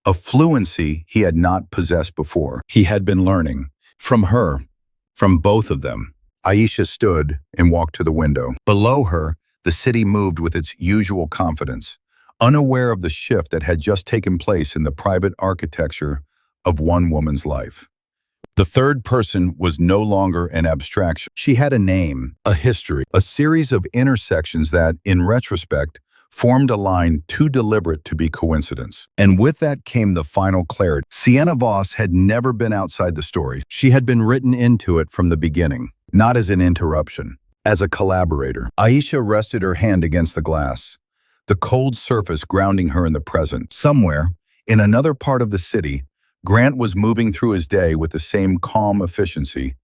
a fluency he had not possessed before. He had been learning from her, from both of them. Aisha stood and walked to the window. Below her, the city moved with its usual confidence, unaware of the shift that had just taken place in the private architecture of one woman's life. The third person was no longer an abstraction. She had a name, a history, a series of intersections that, in retrospect, formed a line too deliberate to be coincidence. And with that came the final clarity. Sienna Voss had never been outside the story. She had been written into it from the beginning, not as an interruption, as a collaborator. Aisha rested her hand against the glass, the cold surface grounding her in the present. Somewhere, in another part of the city, Grant was moving through his day with the same calm efficiency,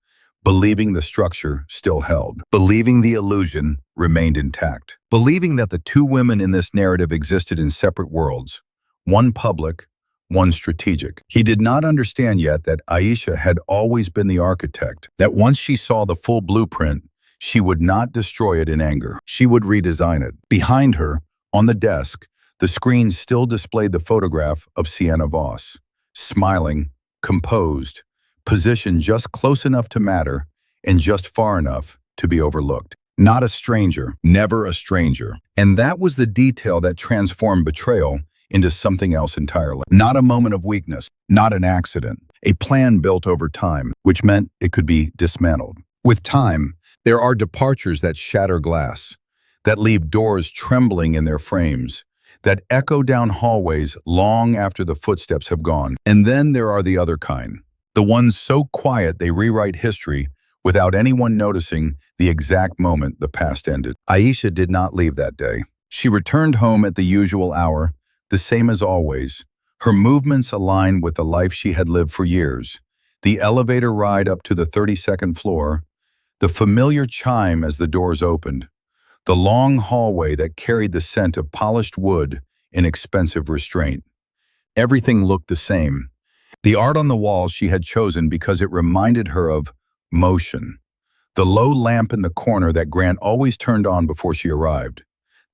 believing the structure still held, believing the illusion remained intact, believing that the two women in this narrative existed in separate worlds, one public, one strategic. He did not understand yet that Aisha had always been the architect, that once she saw the full blueprint, she would not destroy it in anger. She would redesign it. Behind her, on the desk, the screen still displayed the photograph of Sienna Voss, smiling, composed, positioned just close enough to matter and just far enough to be overlooked. Not a stranger, never a stranger. And that was the detail that transformed betrayal into something else entirely. Not a moment of weakness, not an accident, a plan built over time, which meant it could be dismantled. With time, there are departures that shatter glass, that leave doors trembling in their frames, that echo down hallways long after the footsteps have gone. And then there are the other kind, the ones so quiet they rewrite history without anyone noticing the exact moment the past ended. Aisha did not leave that day. She returned home at the usual hour, the same as always, her movements aligned with the life she had lived for years. The elevator ride up to the 32nd floor, the familiar chime as the doors opened, the long hallway that carried the scent of polished wood and expensive restraint. Everything looked the same. The art on the walls she had chosen because it reminded her of motion. The low lamp in the corner that Grant always turned on before she arrived.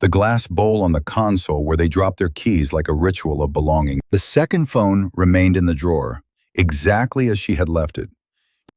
The glass bowl on the console where they dropped their keys like a ritual of belonging. The second phone remained in the drawer, exactly as she had left it.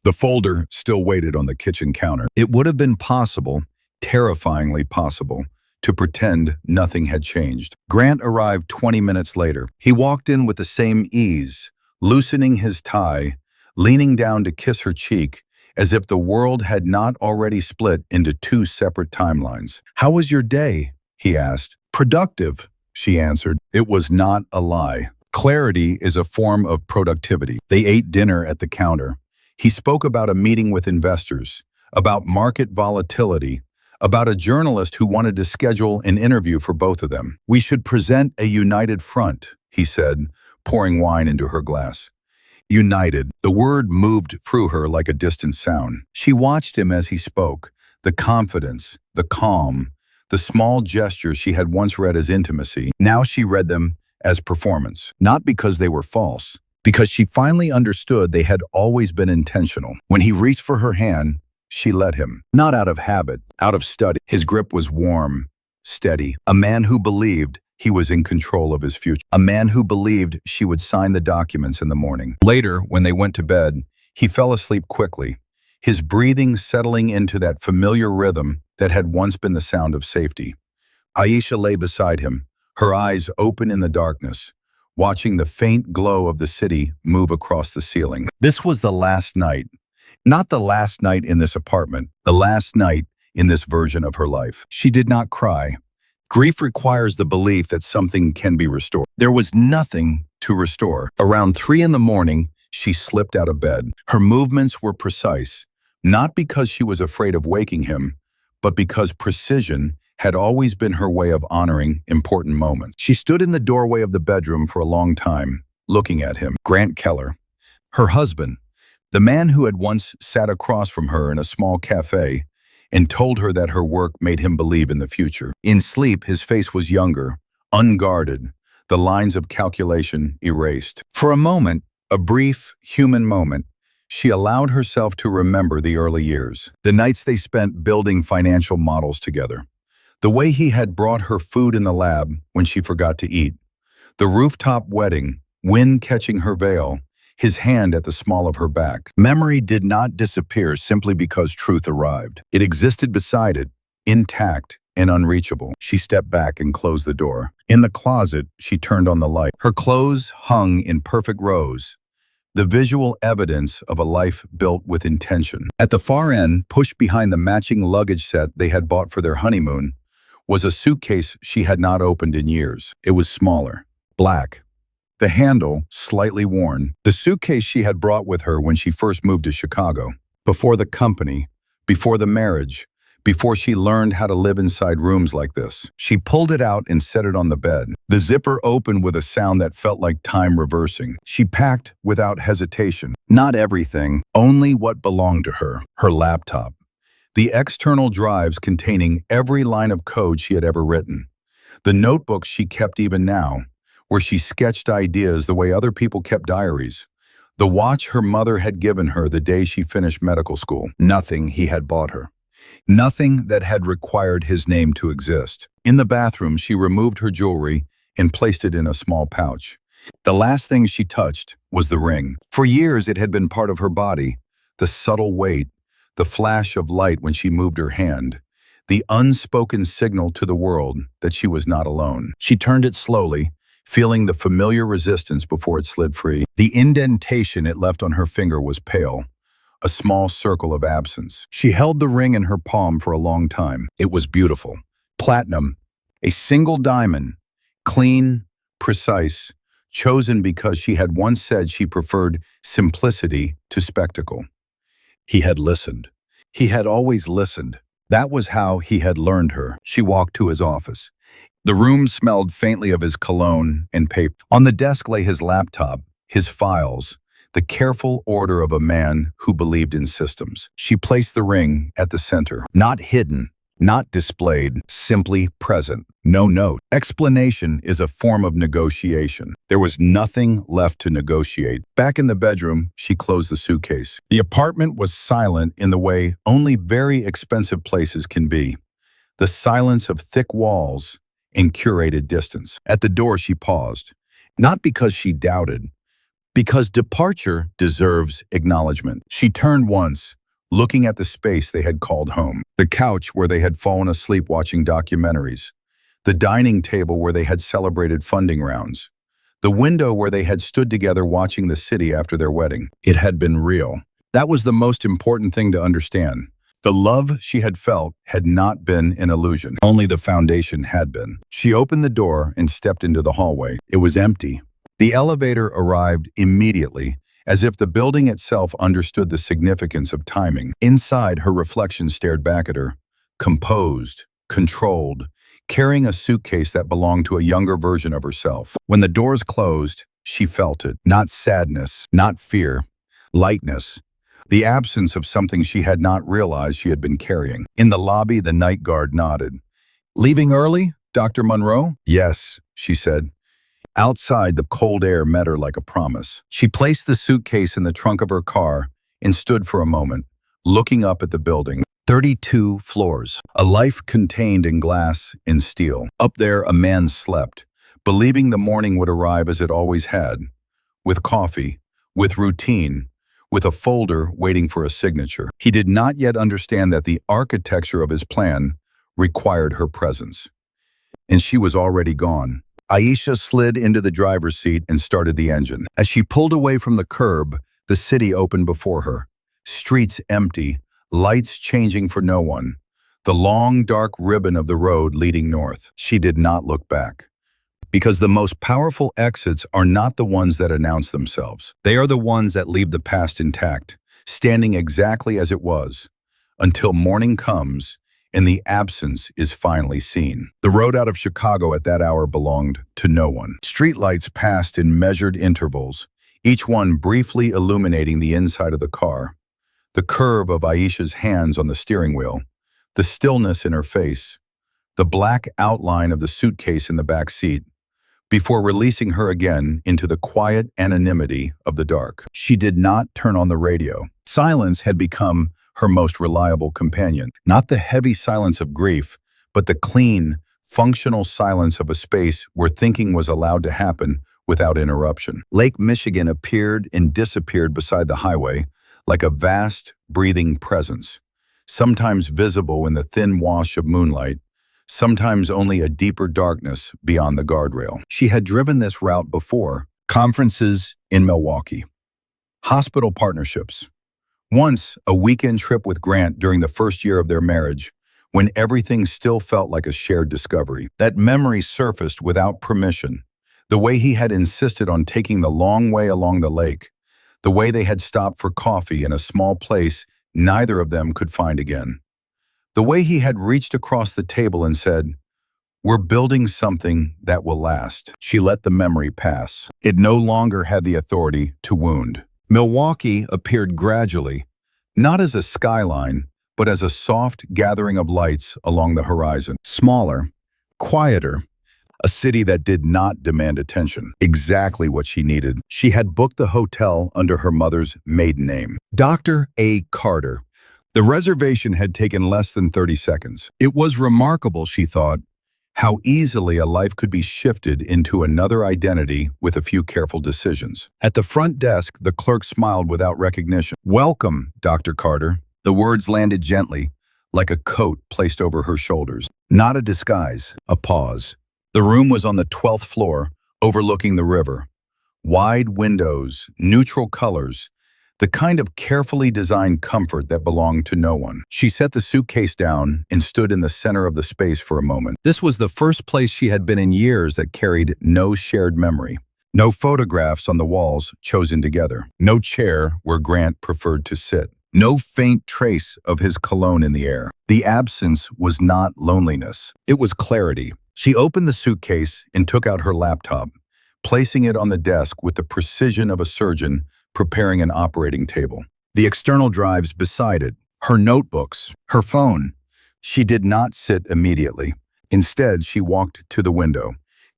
The folder still waited on the kitchen counter. It would have been possible, terrifyingly possible, to pretend nothing had changed. Grant arrived 20 minutes later. He walked in with the same ease, loosening his tie, leaning down to kiss her cheek, as if the world had not already split into two separate timelines. "How was your day?" he asked. "Productive," she answered. It was not a lie. Clarity is a form of productivity. They ate dinner at the counter. He spoke about a meeting with investors, about market volatility, about a journalist who wanted to schedule an interview for both of them. "We should present a united front," he said, pouring wine into her glass. United. The word moved through her like a distant sound. She watched him as he spoke, the confidence, the calm, the small gestures she had once read as intimacy. Now she read them as performance, not because they were false, because she finally understood they had always been intentional. When he reached for her hand, she let him, not out of habit, out of study. His grip was warm, steady. A man who believed he was in control of his future. A man who believed she would sign the documents in the morning. Later, when they went to bed, he fell asleep quickly, his breathing settling into that familiar rhythm that had once been the sound of safety. Aisha lay beside him, her eyes open in the darkness, watching the faint glow of the city move across the ceiling. This was the last night. Not the last night in this apartment, the last night in this version of her life. She did not cry. Grief requires the belief that something can be restored. There was nothing to restore. Around 3 a.m, she slipped out of bed. Her movements were precise, not because she was afraid of waking him, but because precision had always been her way of honoring important moments. She stood in the doorway of the bedroom for a long time, looking at him. Grant Keller, her husband, the man who had once sat across from her in a small cafe and told her that her work made him believe in the future. In sleep, his face was younger, unguarded, the lines of calculation erased. For a moment, a brief, human moment, she allowed herself to remember the early years, the nights they spent building financial models together, the way he had brought her food in the lab when she forgot to eat, the rooftop wedding, wind catching her veil, his hand at the small of her back. Memory did not disappear simply because truth arrived. It existed beside it, intact and unreachable. She stepped back and closed the door. In the closet, she turned on the light. Her clothes hung in perfect rows, the visual evidence of a life built with intention. At the far end, pushed behind the matching luggage set they had bought for their honeymoon, was a suitcase she had not opened in years. It was smaller, black, the handle slightly worn. The suitcase she had brought with her when she first moved to Chicago. Before the company, before the marriage, before she learned how to live inside rooms like this. She pulled it out and set it on the bed. The zipper opened with a sound that felt like time reversing. She packed without hesitation. Not everything, only what belonged to her. Her laptop. The external drives containing every line of code she had ever written. The notebooks she kept even now, where she sketched ideas the way other people kept diaries. The watch her mother had given her the day she finished medical school. Nothing he had bought her. Nothing that had required his name to exist. In the bathroom, she removed her jewelry and placed it in a small pouch. The last thing she touched was the ring. For years, it had been part of her body, the subtle weight, the flash of light when she moved her hand, the unspoken signal to the world that she was not alone. She turned it slowly, feeling the familiar resistance before it slid free. The indentation it left on her finger was pale, a small circle of absence. She held the ring in her palm for a long time. It was beautiful. Platinum, a single diamond, clean, precise, chosen because she had once said she preferred simplicity to spectacle. He had listened. He had always listened. That was how he had learned her. She walked to his office. The room smelled faintly of his cologne and paper. On the desk lay his laptop, his files, the careful order of a man who believed in systems. She placed the ring at the center, not hidden, not displayed, simply present. No note. Explanation is a form of negotiation. There was nothing left to negotiate. Back in the bedroom, she closed the suitcase. The apartment was silent in the way only very expensive places can be. The silence of thick walls and curated distance. At the door, she paused, not because she doubted, because departure deserves acknowledgement. She turned once, looking at the space they had called home. The couch where they had fallen asleep watching documentaries. The dining table where they had celebrated funding rounds. The window where they had stood together watching the city after their wedding. It had been real. That was the most important thing to understand. The love she had felt had not been an illusion. Only the foundation had been. She opened the door and stepped into the hallway. It was empty. The elevator arrived immediately, as if the building itself understood the significance of timing. Inside, her reflection stared back at her, composed, controlled, carrying a suitcase that belonged to a younger version of herself. When the doors closed, she felt it. Not sadness, not fear, lightness. The absence of something she had not realized she had been carrying. In the lobby, the night guard nodded. "Leaving early, Dr. Monroe?" "Yes," she said. Outside, the cold air met her like a promise. She placed the suitcase in the trunk of her car and stood for a moment, looking up at the building. 32 floors. A life contained in glass and steel. Up there, a man slept, believing the morning would arrive as it always had, with coffee, with routine, with a folder waiting for a signature. He did not yet understand that the architecture of his plan required her presence. And she was already gone. Aisha slid into the driver's seat and started the engine. As she pulled away from the curb, the city opened before her. Streets empty, lights changing for no one. The long, dark ribbon of the road leading north. She did not look back. Because the most powerful exits are not the ones that announce themselves. They are the ones that leave the past intact, standing exactly as it was, until morning comes and the absence is finally seen. The road out of Chicago at that hour belonged to no one. Streetlights passed in measured intervals, each one briefly illuminating the inside of the car. The curve of Aisha's hands on the steering wheel, the stillness in her face, the black outline of the suitcase in the back seat, before releasing her again into the quiet anonymity of the dark. She did not turn on the radio. Silence had become her most reliable companion. Not the heavy silence of grief, but the clean, functional silence of a space where thinking was allowed to happen without interruption. Lake Michigan appeared and disappeared beside the highway like a vast, breathing presence, sometimes visible in the thin wash of moonlight, sometimes only a deeper darkness beyond the guardrail. She had driven this route before, conferences in Milwaukee, Hospital partnerships. Once, a weekend trip with Grant during the first year of their marriage, when everything still felt like a shared discovery. That memory surfaced without permission. The way he had insisted on taking the long way along the lake. The way they had stopped for coffee in a small place neither of them could find again. The way he had reached across the table and said, "We're building something that will last." She let the memory pass. It no longer had the authority to wound. Milwaukee appeared gradually, not as a skyline, but as a soft gathering of lights along the horizon. Smaller, quieter, a city that did not demand attention. Exactly what she needed. She had booked the hotel under her mother's maiden name, Dr. A. Carter. The reservation had taken less than 30 seconds. It was remarkable, she thought, how easily a life could be shifted into another identity with a few careful decisions. At the front desk, the clerk smiled without recognition. "Welcome, Dr. Carter." The words landed gently, like a coat placed over her shoulders. Not a disguise, a pause. The room was on the 12th floor, overlooking the river. Wide windows, neutral colors, the kind of carefully designed comfort that belonged to no one. She set the suitcase down and stood in the center of the space for a moment. This was the first place she had been in years that carried no shared memory. No photographs on the walls chosen together. No chair where Grant preferred to sit. No faint trace of his cologne in the air. The absence was not loneliness. It was clarity. She opened the suitcase and took out her laptop, placing it on the desk with the precision of a surgeon preparing an operating table. The external drives beside it, her notebooks, her phone. She did not sit immediately. Instead, she walked to the window.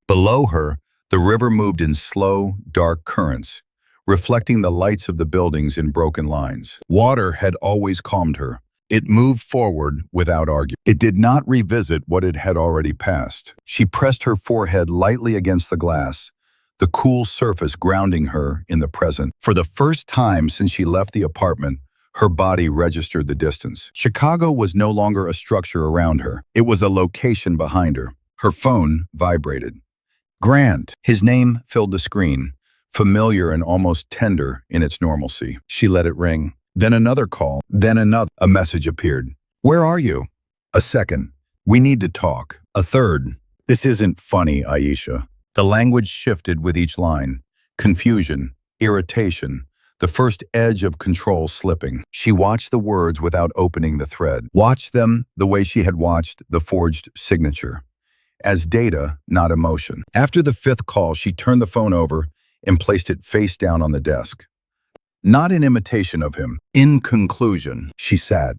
Below her, the river moved in slow, dark currents, reflecting the lights of the buildings in broken lines. Water had always calmed her. It moved forward without argument. It did not revisit what it had already passed. She pressed her forehead lightly against the glass, the cool surface grounding her in the present. For the first time since she left the apartment, her body registered the distance. Chicago was no longer a structure around her. It was a location behind her. Her phone vibrated. Grant. His name filled the screen, familiar and almost tender in its normalcy. She let it ring. Then another call. Then another. A message appeared. "Where are you?" A second. "We need to talk." A third. "This isn't funny, Aisha." The language shifted with each line. Confusion, irritation, the first edge of control slipping. She watched the words without opening the thread. Watched them the way she had watched the forged signature. As data, not emotion. After the fifth call, she turned the phone over and placed it face down on the desk. Not in imitation of him. In conclusion, she sat.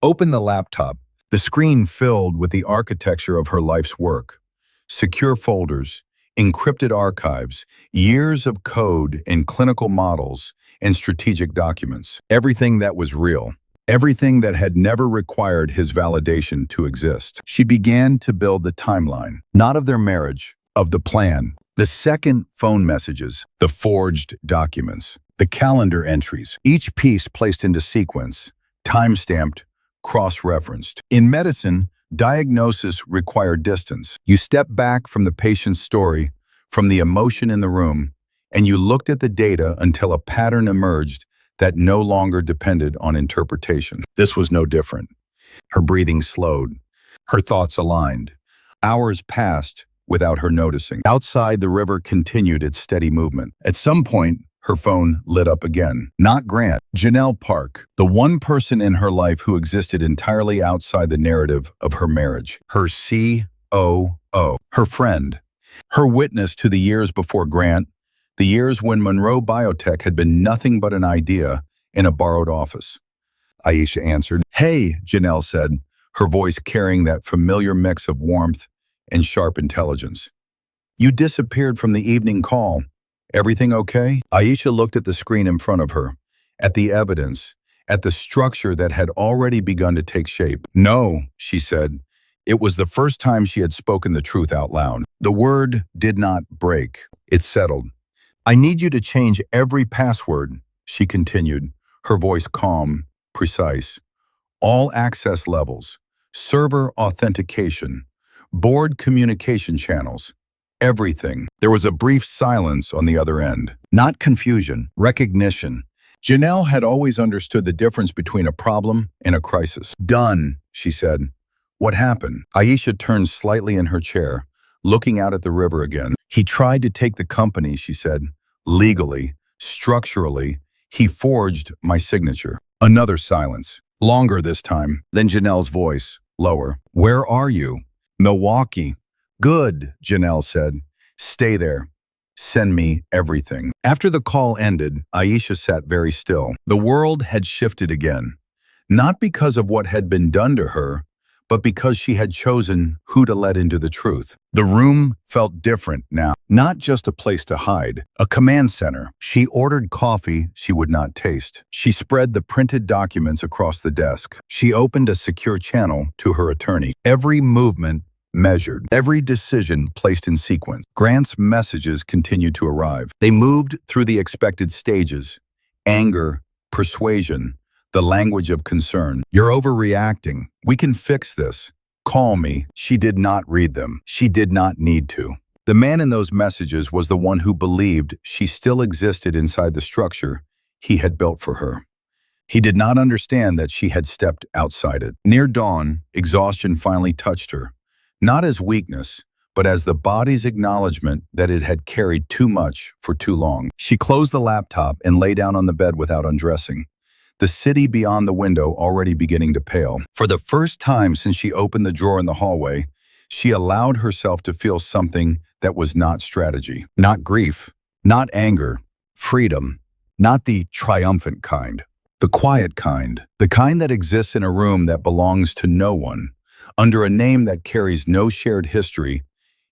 Opened the laptop. The screen filled with the architecture of her life's work. Secure folders, encrypted archives, years of code and clinical models and strategic documents. Everything that was real. Everything that had never required his validation to exist. She began to build the timeline, not of their marriage, of the plan. The second phone messages, the forged documents, the calendar entries, each piece placed into sequence, time-stamped, cross-referenced. In medicine, diagnosis required distance. You step back from the patient's story, from the emotion in the room, and you looked at the data until a pattern emerged that no longer depended on interpretation. This was no different. Her breathing slowed. Her thoughts aligned. Hours passed without her noticing. Outside, the river continued its steady movement. At some point, her phone lit up again. Not Grant. Janelle Park, the one person in her life who existed entirely outside the narrative of her marriage. Her COO. Her friend. Her witness to the years before Grant, the years when Monroe Biotech had been nothing but an idea in a borrowed office. Aisha answered. "Hey," Janelle said, her voice carrying that familiar mix of warmth and sharp intelligence. "You disappeared from the evening call. Everything okay?" Aisha looked at the screen in front of her, at the evidence, at the structure that had already begun to take shape. "No," she said. It was the first time she had spoken the truth out loud. The word did not break. It settled. "I need you to change every password," she continued, her voice calm, precise. "All access levels, server authentication, board communication channels, everything." There was a brief silence on the other end. Not confusion, recognition. Janelle had always understood the difference between a problem and a crisis. "Done," she said. "What happened?" Aisha turned slightly in her chair, looking out at the river again. "He tried to take the company," she said. "Legally, structurally, he forged my signature." Another silence. Longer this time. Then Janelle's voice, lower. "Where are you?" "Milwaukee." "Good," Janelle said. "Stay there. Send me everything." After the call ended, Aisha sat very still. The world had shifted again. Not because of what had been done to her, but because she had chosen who to let into the truth. The room felt different now. Not just a place to hide, a command center. She ordered coffee she would not taste. She spread the printed documents across the desk. She opened a secure channel to her attorney. Every movement measured, every decision placed in sequence. Grant's messages continued to arrive. They moved through the expected stages: anger, persuasion, the language of concern. "You're overreacting. We can fix this. Call me." She did not read them. She did not need to. The man in those messages was the one who believed she still existed inside the structure he had built for her. He did not understand that she had stepped outside it. Near dawn, exhaustion finally touched her. Not as weakness, but as the body's acknowledgement that it had carried too much for too long. She closed the laptop and lay down on the bed without undressing. The city beyond the window already beginning to pale. For the first time since she opened the drawer in the hallway, she allowed herself to feel something that was not strategy, not grief, not anger, freedom, not the triumphant kind, the quiet kind, the kind that exists in a room that belongs to no one, under a name that carries no shared history,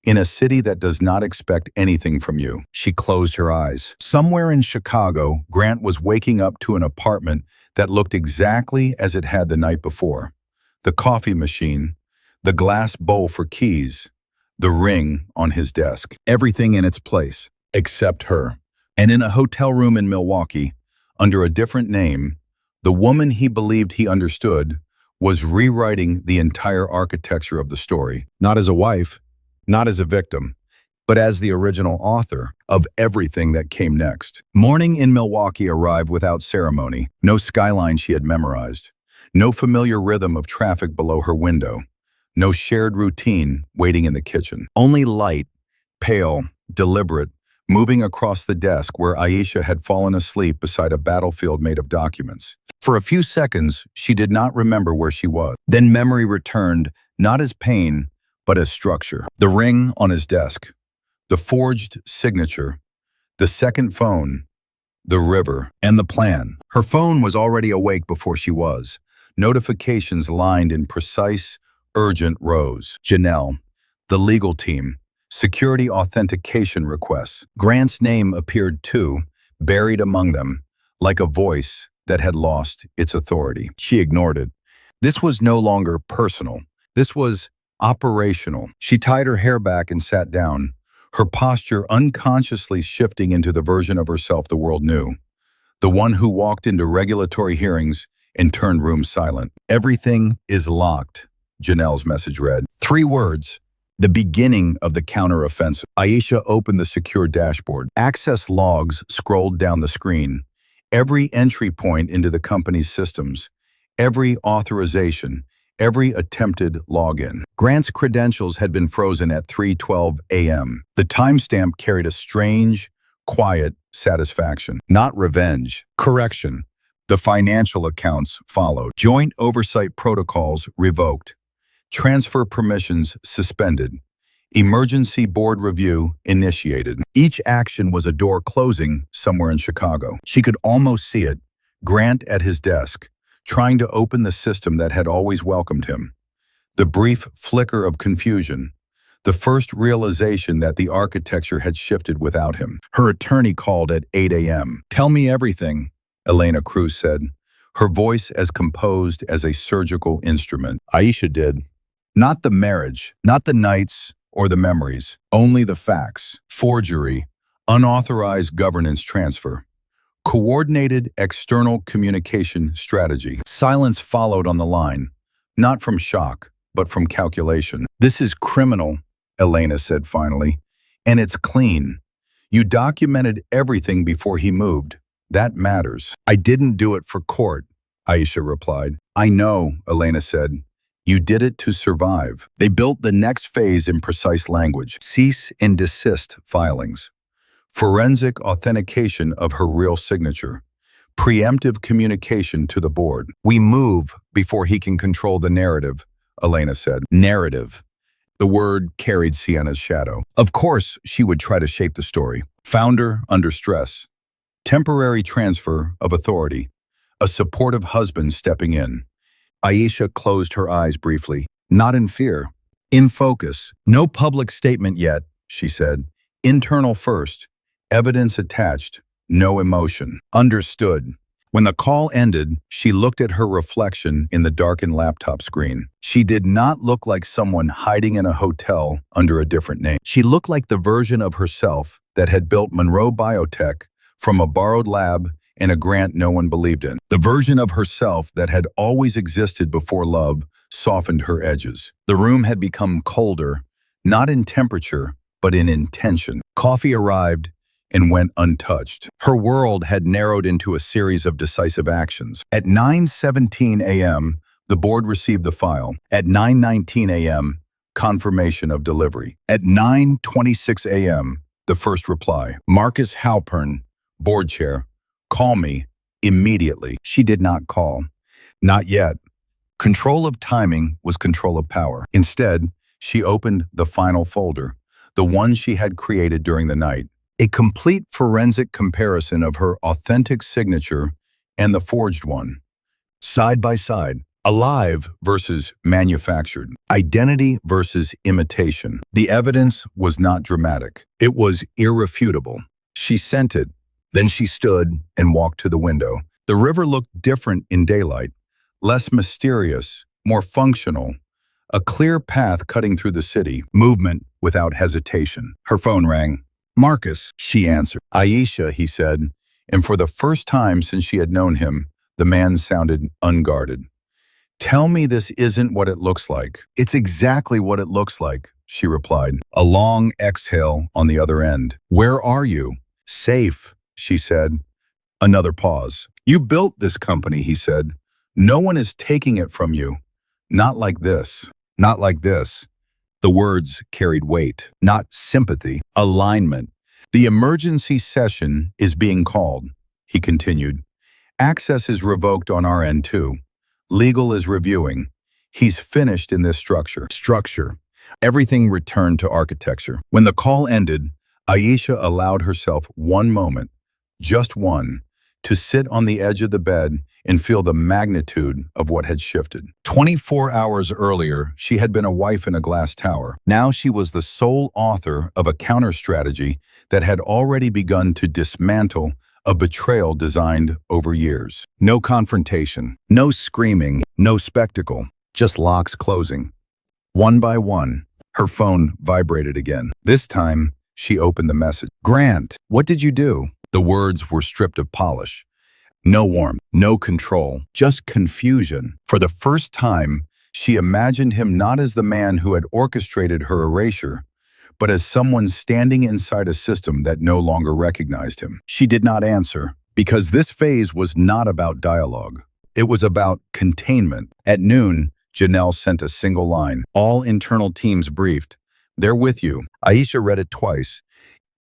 in a city that does not expect anything from you. She closed her eyes. Somewhere in Chicago, Grant was waking up to an apartment that looked exactly as it had the night before. The coffee machine, the glass bowl for keys, the ring on his desk. Everything in its place, except her. And in a hotel room in Milwaukee, under a different name, the woman he believed he understood was rewriting the entire architecture of the story. Not as a wife, not as a victim, but as the original author of everything that came next. Morning in Milwaukee arrived without ceremony. No skyline she had memorized. No familiar rhythm of traffic below her window. No shared routine waiting in the kitchen. Only light, pale, deliberate, moving across the desk where Aisha had fallen asleep beside a battlefield made of documents. For a few seconds, she did not remember where she was. Then memory returned, not as pain, but as structure. The ring on his desk, the forged signature, the second phone, the river, and the plan. Her phone was already awake before she was. Notifications lined in precise, urgent rows. Janelle, the legal team, security authentication requests. Grant's name appeared too, buried among them, like a voice that had lost its authority. She ignored it. This was no longer personal. This was operational. She tied her hair back and sat down, her posture unconsciously shifting into the version of herself the world knew. The one who walked into regulatory hearings and turned rooms silent. "Everything is locked," Janelle's message read. 3 words. The beginning of the counteroffensive. Aisha opened the secure dashboard. Access logs scrolled down the screen. Every entry point into the company's systems, every authorization, every attempted login. Grant's credentials had been frozen at 3:12 a.m. The timestamp carried a strange, quiet satisfaction. Not revenge, correction. The financial accounts followed. Joint oversight protocols revoked. Transfer permissions suspended. Emergency board review initiated. Each action was a door closing somewhere in Chicago. She could almost see it. Grant at his desk, trying to open the system that had always welcomed him. The brief flicker of confusion. The first realization that the architecture had shifted without him. Her attorney called at 8 a.m. "Tell me everything," Elena Cruz said, her voice as composed as a surgical instrument. Aisha did. Not the marriage, not the nights, or the memories, only the facts. Forgery, unauthorized governance transfer, coordinated external communication strategy. Silence followed on the line, not from shock, but from calculation. "This is criminal," Elena said finally, "and it's clean. You documented everything before he moved. That matters. I didn't do it for court, Aisha replied. I know, Elena said. You did it to survive. They built the next phase in precise language. Cease and desist filings. Forensic authentication of her real signature. Preemptive communication to the board. We move before he can control the narrative, Elena said. Narrative. The word carried Sienna's shadow. Of course, she would try to shape the story. Founder under stress. Temporary transfer of authority. A supportive husband stepping in. Aisha closed her eyes briefly. Not in fear. In focus. No public statement yet, she said. Internal first. Evidence attached. No emotion. Understood. When the call ended, she looked at her reflection in the darkened laptop screen. She did not look like someone hiding in a hotel under a different name. She looked like the version of herself that had built Monroe Biotech from a borrowed lab and a grant no one believed in. The version of herself that had always existed before love softened her edges. The room had become colder, not in temperature, but in intention. Coffee arrived and went untouched. Her world had narrowed into a series of decisive actions. At 9:17 a.m., the board received the file. At 9:19 a.m., confirmation of delivery. At 9:26 a.m., the first reply. Marcus Halpern, board chair, call me immediately. She did not call. Not yet. Control of timing was control of power. Instead, she opened the final folder, the one she had created during the night. A complete forensic comparison of her authentic signature and the forged one. Side by side, alive versus manufactured, identity versus imitation. The evidence was not dramatic. It was irrefutable. She sent it. Then she stood and walked to the window. The river looked different in daylight, less mysterious, more functional. A clear path cutting through the city, movement without hesitation. Her phone rang. Marcus, she answered. Aisha, he said, and for the first time since she had known him, the man sounded unguarded. Tell me this isn't what it looks like. It's exactly what it looks like, she replied. A long exhale on the other end. Where are you? Safe, she said. Another pause. You built this company, he said. No one is taking it from you. Not like this. Not like this. The words carried weight, not sympathy, alignment. The emergency session is being called, he continued. Access is revoked on our end too. Legal is reviewing. He's finished in this structure. Everything returned to architecture. When the call ended, Aisha allowed herself one moment, just one, to sit on the edge of the bed and feel the magnitude of what had shifted. 24 hours earlier, she had been a wife in a glass tower. Now she was the sole author of a counter-strategy that had already begun to dismantle a betrayal designed over years. No confrontation, no screaming, no spectacle, just locks closing. One by one, her phone vibrated again. This time, she opened the message. Grant, what did you do? The words were stripped of polish. No warmth, no control, just confusion. For the first time, she imagined him not as the man who had orchestrated her erasure, but as someone standing inside a system that no longer recognized him. She did not answer, because this phase was not about dialogue. It was about containment. At noon, Janelle sent a single line. All internal teams briefed. They're with you. Aisha read it twice.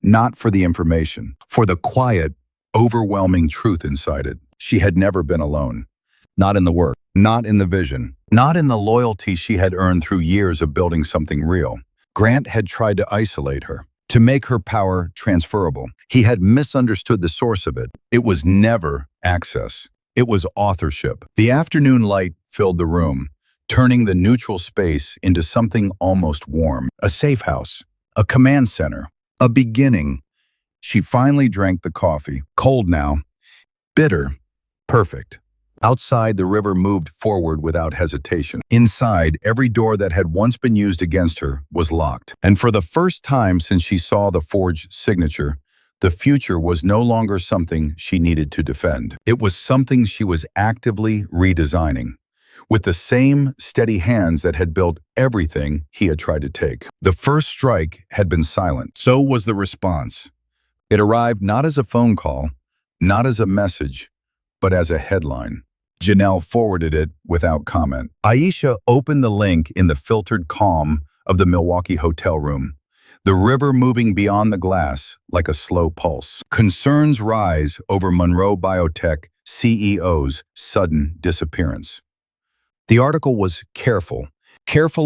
Not for the information, for the quiet, overwhelming truth inside it. She had never been alone. Not in the work, not in the vision, not in the loyalty she had earned through years of building something real. Grant had tried to isolate her, to make her power transferable. He had misunderstood the source of it. It was never access. It was authorship. The afternoon light filled the room, turning the neutral space into something almost warm. A safe house, a command center, a beginning. She finally drank the coffee, cold now, bitter, perfect. Outside, the river moved forward without hesitation. Inside, every door that had once been used against her was locked. And for the first time since she saw the forged signature, the future was no longer something she needed to defend. It was something she was actively redesigning, with the same steady hands that had built everything he had tried to take. The first strike had been silent. So was the response. It arrived not as a phone call, not as a message, but as a headline. Janelle forwarded it without comment. Aisha opened the link in the filtered calm of the Milwaukee hotel room, the river moving beyond the glass like a slow pulse. Concerns rise over Monroe Biotech CEO's sudden disappearance. The article was careful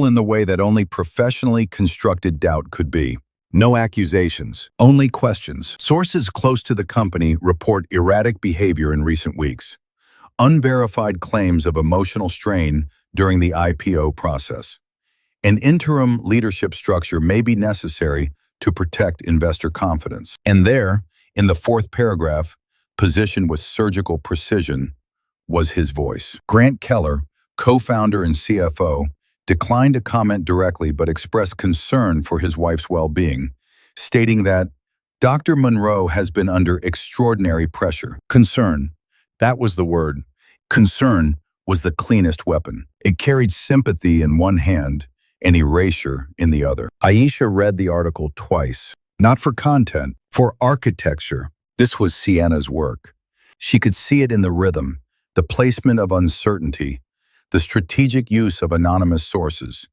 in the way that only professionally constructed doubt could be. No accusations, only questions. Sources close to the company report erratic behavior in recent weeks. Unverified claims of emotional strain during the IPO process. An interim leadership structure may be necessary to protect investor confidence. And there, in the fourth paragraph, positioned with surgical precision, was his voice. Grant Keller, co-founder and CFO, declined to comment directly but expressed concern for his wife's well-being, stating that Dr. Monroe has been under extraordinary pressure. Concern. That was the word. Concern was the cleanest weapon. It carried sympathy in one hand and erasure in the other. Aisha read the article twice, not for content, for architecture. This was Sienna's work. She could see it in the rhythm, the placement of uncertainty, the strategic use of anonymous sources,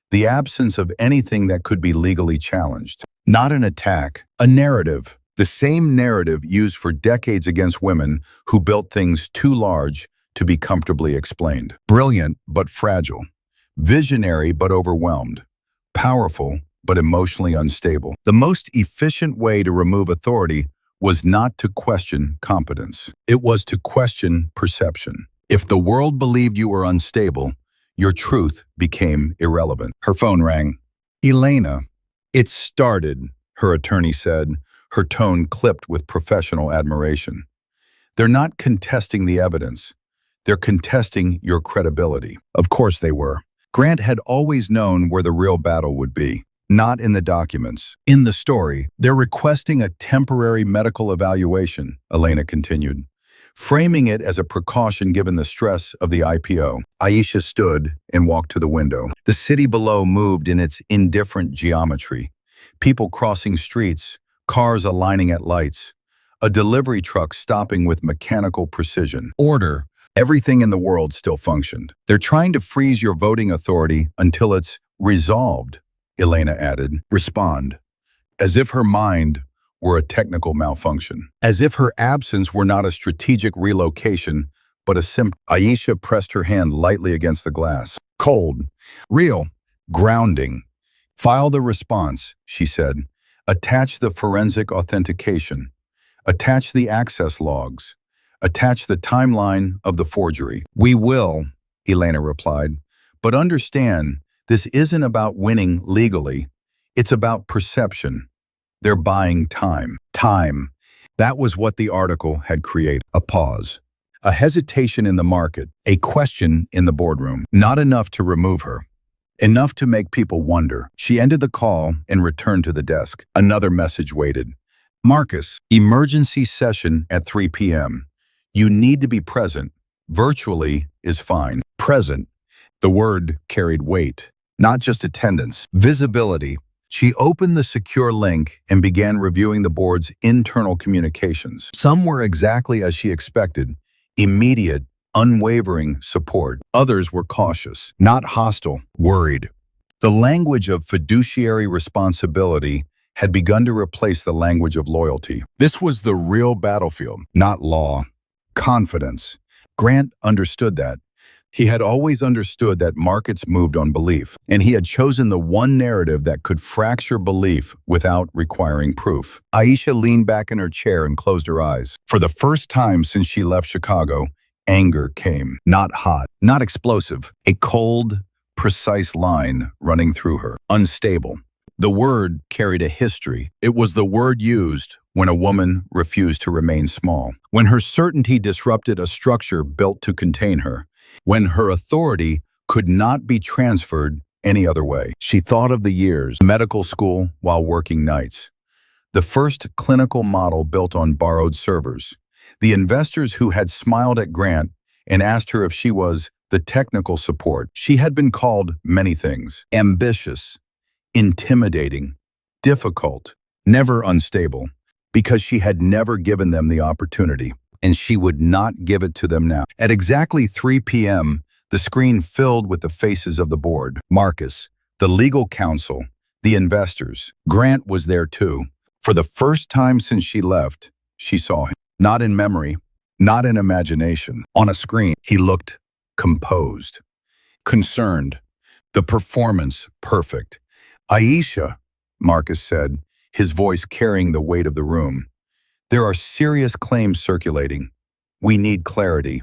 the absence of anything that could be legally challenged. Not an attack, a narrative. The same narrative used for decades against women who built things too large to be comfortably explained. Brilliant but fragile. Visionary but overwhelmed. Powerful but emotionally unstable. The most efficient way to remove authority was not to question competence. It was to question perception. If the world believed you were unstable, your truth became irrelevant. Her phone rang. Elena. It started, her attorney said, her tone clipped with professional admiration. They're not contesting the evidence. They're contesting your credibility. Of course they were. Grant had always known where the real battle would be. Not in the documents. In the story, they're requesting a temporary medical evaluation, Elena continued, framing it as a precaution given the stress of the IPO. Aisha stood and walked to the window. The city below moved in its indifferent geometry. People crossing streets, cars aligning at lights, a delivery truck stopping with mechanical precision. Order. Everything in the world still functioned. They're trying to freeze your voting authority until it's resolved, Elena added. Respond. As if her mind were a technical malfunction. As if her absence were not a strategic relocation, but a symptom. Aisha pressed her hand lightly against the glass. Cold. Real. Grounding. File the response, she said. Attach the forensic authentication. Attach the access logs. Attach the timeline of the forgery. We will, Elena replied. But understand, this isn't about winning legally. It's about perception. They're buying time. Time. That was what the article had created. A pause. A hesitation in the market. A question in the boardroom. Not enough to remove her. Enough to make people wonder. She ended the call and returned to the desk. Another message waited. Marcus, emergency session at 3 p.m. You need to be present. Virtually is fine. Present. The word carried weight, not just attendance. Visibility. She opened the secure link and began reviewing the board's internal communications. Some were exactly as she expected. Immediate, unwavering support. Others were cautious, not hostile, worried. The language of fiduciary responsibility had begun to replace the language of loyalty. This was the real battlefield, not law. Confidence. Grant understood that. He had always understood that markets moved on belief, and he had chosen the one narrative that could fracture belief without requiring proof. Aisha leaned back in her chair and closed her eyes. For the first time since she left Chicago, anger came. Not hot, not explosive. A cold, precise line running through her. Unstable. The word carried a history. It was the word used when a woman refused to remain small, when her certainty disrupted a structure built to contain her, when her authority could not be transferred any other way. She thought of the years, medical school while working nights, the first clinical model built on borrowed servers, the investors who had smiled at Grant and asked her if she was the technical support. She had been called many things: ambitious, intimidating, difficult, never unstable. because she had never given them the opportunity, and she would not give it to them now. At exactly 3 p.m., the screen filled with the faces of the board. Marcus, the legal counsel, the investors. Grant was there too. For the first time since she left, she saw him. Not in memory, not in imagination. On a screen, he looked composed, concerned, the performance perfect. Aisha, Marcus said, his voice carrying the weight of the room. There are serious claims circulating. We need clarity.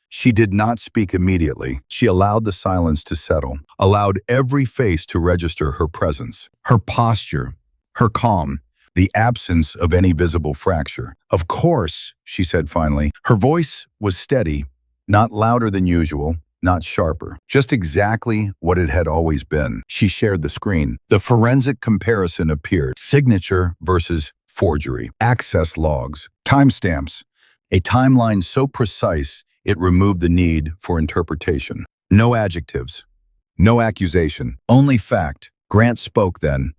She did not speak immediately. She allowed the silence to settle, allowed every face to register her presence, her posture, her calm, the absence of any visible fracture. Of course, she said finally. Her voice was steady, not louder than usual, not sharper, just exactly what it had always been. She shared the screen. The forensic comparison appeared. Signature versus forgery. Access logs. Timestamps. A timeline so precise it removed the need for interpretation. No adjectives. No accusation. Only fact. Grant spoke then.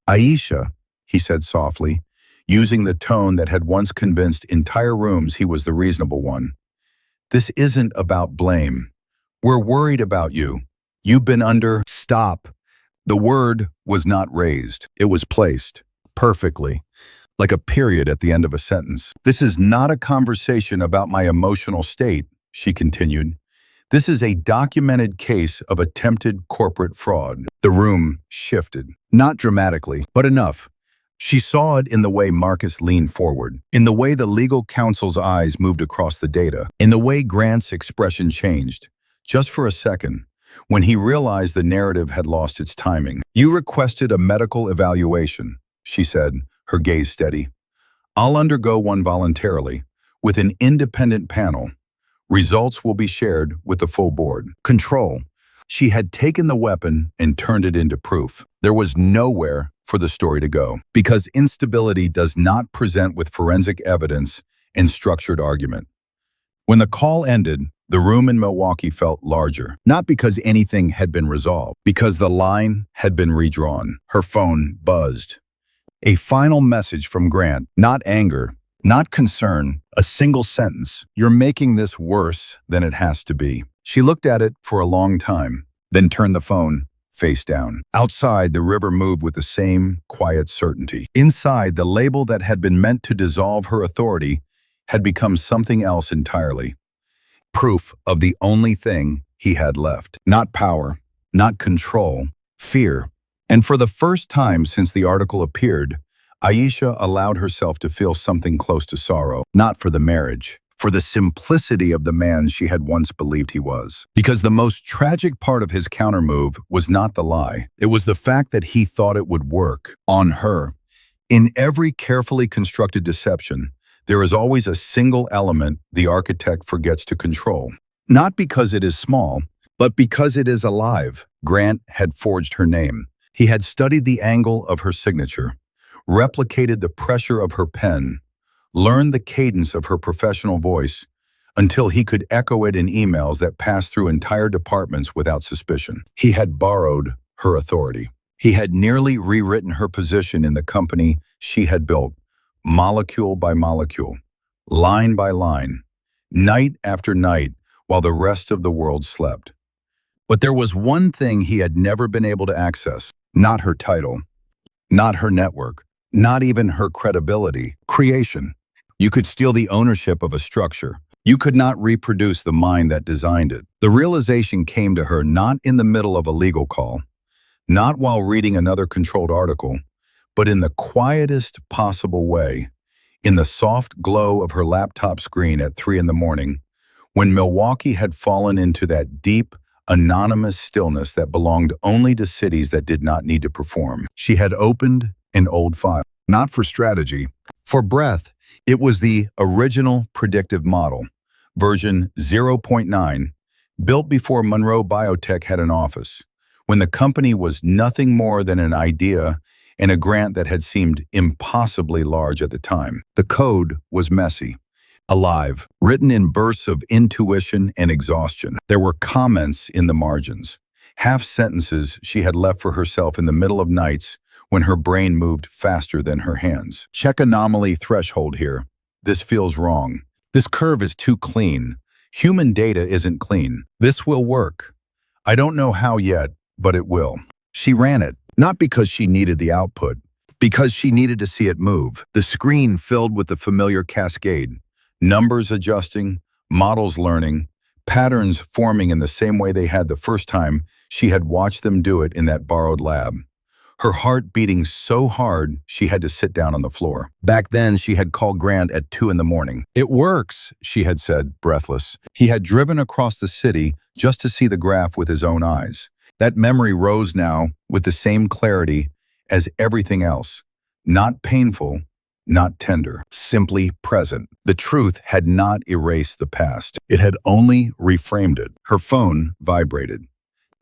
Aisha, he said softly, using the tone that had once convinced entire rooms he was the reasonable one. This isn't about blame. We're worried about you. You've been under— Stop. The word was not raised. It was placed perfectly, like a period at the end of a sentence. This is not a conversation about my emotional state, she continued. This is a documented case of attempted corporate fraud. The room shifted, not dramatically, but enough. She saw it in the way Marcus leaned forward, in the way the legal counsel's eyes moved across the data, in the way Grant's expression changed. Just for a second, when he realized the narrative had lost its timing. You requested a medical evaluation, she said, her gaze steady. I'll undergo one voluntarily, with an independent panel. Results will be shared with the full board. Control. She had taken the weapon and turned it into proof. There was nowhere for the story to go, because instability does not present with forensic evidence and structured argument. When the call ended, the room in Milwaukee felt larger, not because anything had been resolved, because the line had been redrawn. Her phone buzzed. A final message from Grant, not anger, not concern, a single sentence. You're making this worse than it has to be. She looked at it for a long time, then turned the phone face down. Outside, the river moved with the same quiet certainty. Inside, the label that had been meant to dissolve her authority had become something else entirely. Proof of the only thing he had left. Not power, not control, fear. And for the first time since the article appeared, Aisha allowed herself to feel something close to sorrow, not for the marriage, for the simplicity of the man she had once believed he was. Because the most tragic part of his countermove was not the lie. It was the fact that he thought it would work on her. In every carefully constructed deception, there is always a single element the architect forgets to control. Not because it is small, but because it is alive. Grant had forged her name. He had studied the angle of her signature, replicated the pressure of her pen, learned the cadence of her professional voice, until he could echo it in emails that passed through entire departments without suspicion. He had borrowed her authority. He had nearly rewritten her position in the company she had built, molecule by molecule, line by line, night after night, while the rest of the world slept. But there was one thing he had never been able to access. Not her title, not her network, not even her credibility. Creation. You could steal the ownership of a structure. You could not reproduce the mind that designed it. The realization came to her not in the middle of a legal call, not while reading another controlled article, but in the quietest possible way, in the soft glow of her laptop screen at 3 in the morning, when Milwaukee had fallen into that deep, anonymous stillness that belonged only to cities that did not need to perform. She had opened an old file, not for strategy, for breath. It was the original predictive model, version 0.9, built before Monroe Biotech had an office, when the company was nothing more than an idea and a grant that had seemed impossibly large at the time. The code was messy, alive, written in bursts of intuition and exhaustion. There were comments in the margins, half sentences she had left for herself in the middle of nights when her brain moved faster than her hands. Check anomaly threshold here. This feels wrong. This curve is too clean. Human data isn't clean. This will work. I don't know how yet, but it will. She ran it, not because she needed the output, because she needed to see it move. The screen filled with the familiar cascade, numbers adjusting, models learning, patterns forming in the same way they had the first time she had watched them do it in that borrowed lab. Her heart beating so hard she had to sit down on the floor. Back then, she had called Grant at 2 in the morning. "It works," she had said, breathless. He had driven across the city just to see the graph with his own eyes. That memory rose now with the same clarity as everything else. Not painful, not tender, simply present. The truth had not erased the past. It had only reframed it. Her phone vibrated.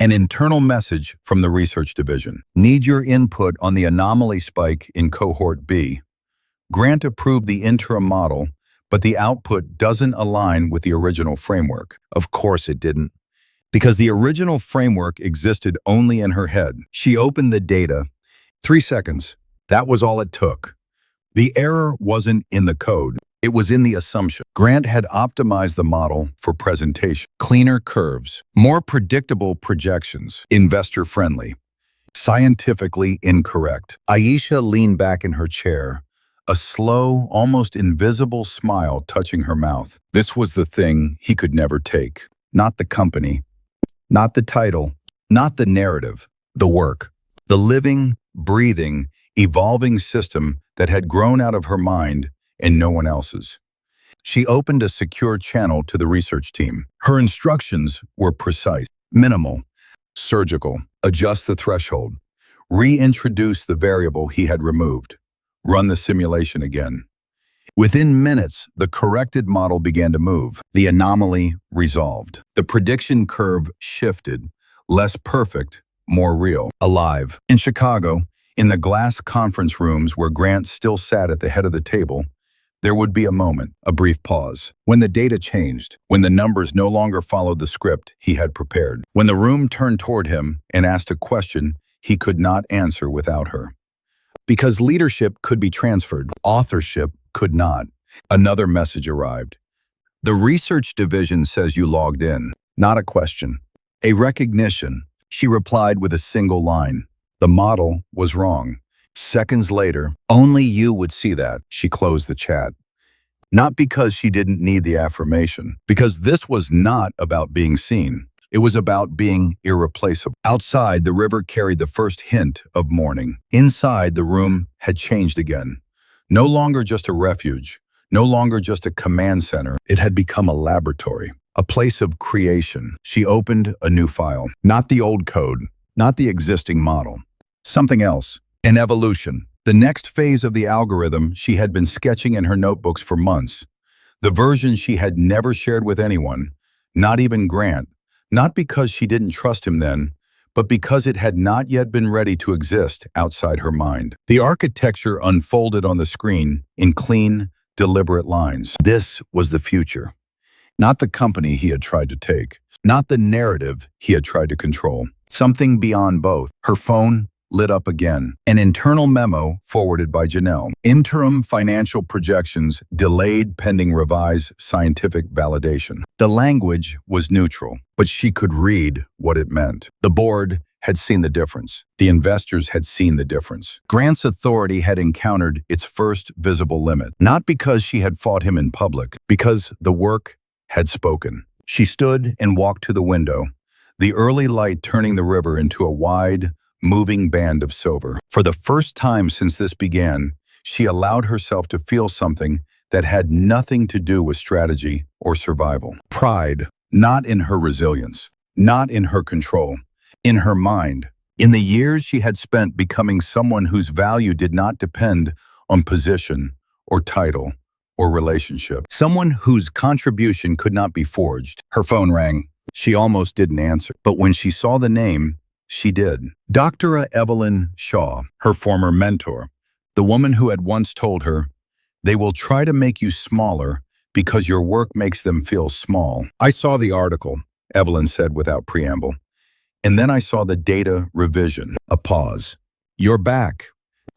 An internal message from the research division. "Need your input on the anomaly spike in cohort B. Grant approved the interim model, but the output doesn't align with the original framework." Of course it didn't, because the original framework existed only in her head. She opened the data. 3 seconds. That was all it took. The error wasn't in the code. It was in the assumption. Grant had optimized the model for presentation. Cleaner curves, more predictable projections, investor-friendly, scientifically incorrect. Aisha leaned back in her chair, a slow, almost invisible smile touching her mouth. This was the thing he could never take. Not the company, not the title, not the narrative, the work. The living, breathing, evolving system that had grown out of her mind and no one else's. She opened a secure channel to the research team. Her instructions were precise, minimal, surgical. Adjust the threshold. Reintroduce the variable he had removed. Run the simulation again. Within minutes, the corrected model began to move. The anomaly resolved. The prediction curve shifted, less perfect, more real, alive. In Chicago, in the glass conference rooms where Grant still sat at the head of the table, there would be a moment, a brief pause, when the data changed, when the numbers no longer followed the script he had prepared, when the room turned toward him and asked a question he could not answer without her. Because leadership could be transferred, authorship could not. Another message arrived. "The research division says you logged in." Not a question, a recognition. She replied with a single line. The model was wrong. Seconds later, "Only you would see that." She closed the chat. Not because she didn't need the affirmation, because this was not about being seen. It was about being irreplaceable. Outside, the river carried the first hint of morning. Inside, the room had changed again. No longer just a refuge, no longer just a command center. It had become a laboratory, a place of creation. She opened a new file. Not the old code, not the existing model. Something else. An evolution. The next phase of the algorithm she had been sketching in her notebooks for months. The version she had never shared with anyone, not even Grant, not because she didn't trust him then, but because it had not yet been ready to exist outside her mind. The architecture unfolded on the screen in clean, deliberate lines. This was the future. Not the company he had tried to take, not the narrative he had tried to control. Something beyond both. Her phone lit up again. An internal memo forwarded by Janelle. Interim financial projections delayed pending revised scientific validation. The language was neutral, but she could read what it meant. The board had seen the difference. The investors had seen the difference. Grant's authority had encountered its first visible limit, not because she had fought him in public, because the work had spoken. She stood and walked to the window, the early light turning the river into a wide, moving band of silver. For the first time since this began, she allowed herself to feel something that had nothing to do with strategy or survival. Pride, not in her resilience, not in her control, in her mind. In the years she had spent becoming someone whose value did not depend on position or title or relationship. Someone whose contribution could not be forged. Her phone rang. She almost didn't answer, but when she saw the name, she did. Dr. Evelyn Shaw, her former mentor, the woman who had once told her, "They will try to make you smaller because your work makes them feel small." "I saw the article," Evelyn said without preamble. "And then I saw the data revision." A pause. "You're back."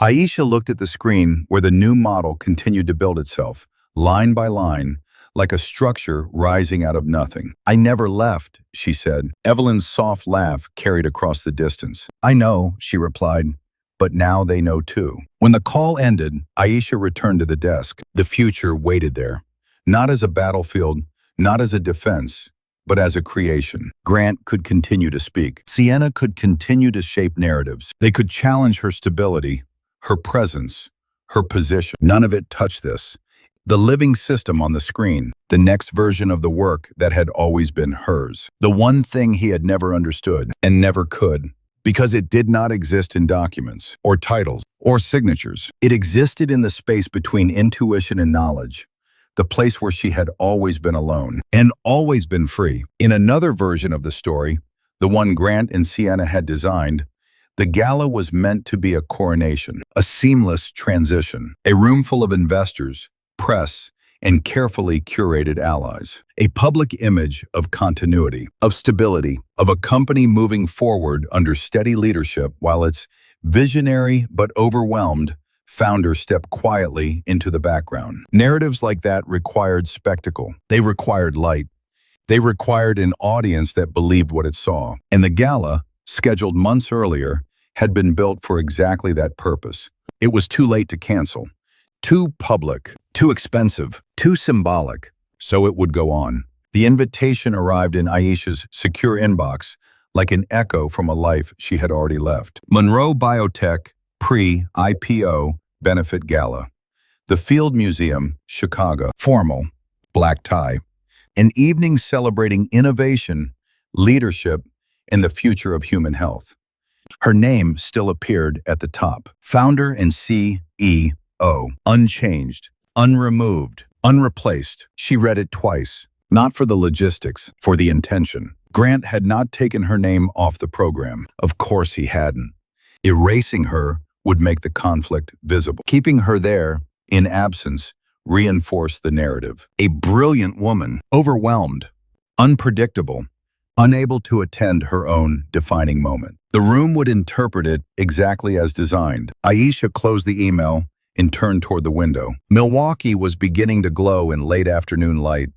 Aisha looked at the screen where the new model continued to build itself, line by line, like a structure rising out of nothing. "I never left," she said. Evelyn's soft laugh carried across the distance. "I know," she replied, "but now they know too." When the call ended, Aisha returned to the desk. The future waited there, not as a battlefield, not as a defense, but as a creation. Grant could continue to speak. Sienna could continue to shape narratives. They could challenge her stability, her presence, her position. None of it touched this. The living system on the screen, the next version of the work that had always been hers. The one thing he had never understood and never could, because it did not exist in documents, or titles, or signatures. It existed in the space between intuition and knowledge, the place where she had always been alone and always been free. In another version of the story, the one Grant and Sienna had designed, the gala was meant to be a coronation, a seamless transition, a room full of investors, press, and carefully curated allies. A public image of continuity, of stability, of a company moving forward under steady leadership while its visionary but overwhelmed founder stepped quietly into the background. Narratives like that required spectacle. They required light. They required an audience that believed what it saw. And the gala, scheduled months earlier, had been built for exactly that purpose. It was too late to cancel. Too public, too expensive, too symbolic. So it would go on. The invitation arrived in Aisha's secure inbox like an echo from a life she had already left. Monroe Biotech Pre-IPO Benefit Gala. The Field Museum, Chicago. Formal, black tie. An evening celebrating innovation, leadership, and the future of human health. Her name still appeared at the top. Founder and CEO. Unchanged, unremoved, unreplaced. She read it twice, not for the logistics, for the intention. Grant had not taken her name off the program. Of course he hadn't. Erasing her would make the conflict visible. Keeping her there, in absence, reinforced the narrative. A brilliant woman, overwhelmed, unpredictable, unable to attend her own defining moment. The room would interpret it exactly as designed. Aisha closed the email and turned toward the window. Milwaukee was beginning to glow in late afternoon light,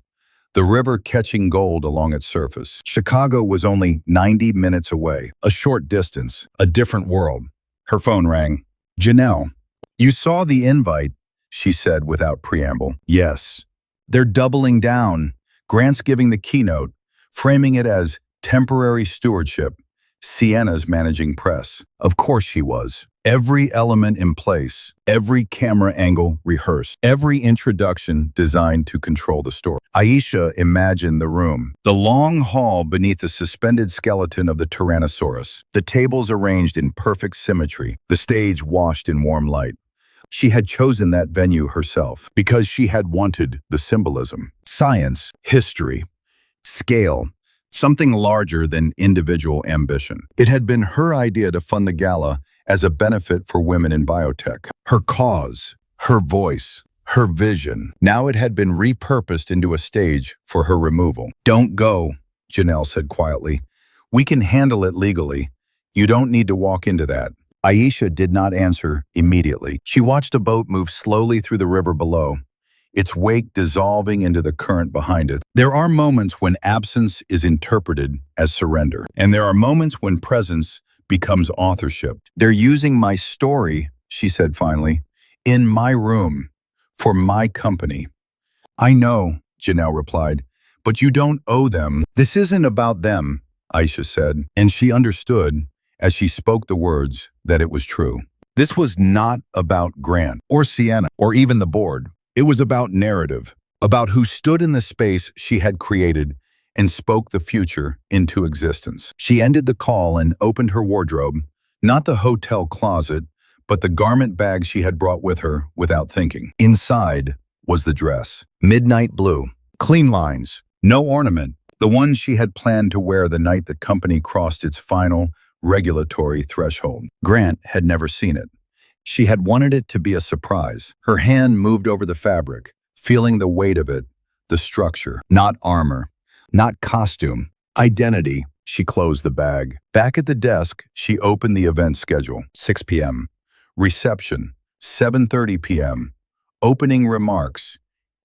the river catching gold along its surface. Chicago was only 90 minutes away, a short distance, a different world. Her phone rang. "Janelle, you saw the invite," she said without preamble. "Yes." "They're doubling down. Grant's giving the keynote, framing it as temporary stewardship. Sienna's managing press." Of course she was. Every element in place, every camera angle rehearsed, every introduction designed to control the story. Aisha imagined the room, the long hall beneath the suspended skeleton of the Tyrannosaurus, the tables arranged in perfect symmetry, the stage washed in warm light. She had chosen that venue herself because she had wanted the symbolism, science, history, scale, something larger than individual ambition. It had been her idea to fund the gala as a benefit for women in biotech. Her cause, her voice, her vision. Now it had been repurposed into a stage for her removal. "Don't go," Janelle said quietly. "We can handle it legally. You don't need to walk into that." Aisha did not answer immediately. She watched a boat move slowly through the river below, its wake dissolving into the current behind it. There are moments when absence is interpreted as surrender, and there are moments when presence becomes authorship. "They're using my story," she said finally, "in my room, for my company." "I know," Janelle replied, "but you don't owe them." "This isn't about them," Aisha said, and she understood, as she spoke the words, that it was true. This was not about Grant, or Sienna, or even the board. It was about narrative, about who stood in the space she had created and spoke the future into existence. She ended the call and opened her wardrobe, not the hotel closet, but the garment bag she had brought with her without thinking. Inside was the dress, midnight blue, clean lines, no ornament, the one she had planned to wear the night the company crossed its final regulatory threshold. Grant had never seen it. She had wanted it to be a surprise. Her hand moved over the fabric, feeling the weight of it, the structure, not armor. Not costume, identity. She closed the bag. Back at the desk, she opened the event schedule. 6 p.m. Reception, 7:30 p.m. Opening remarks,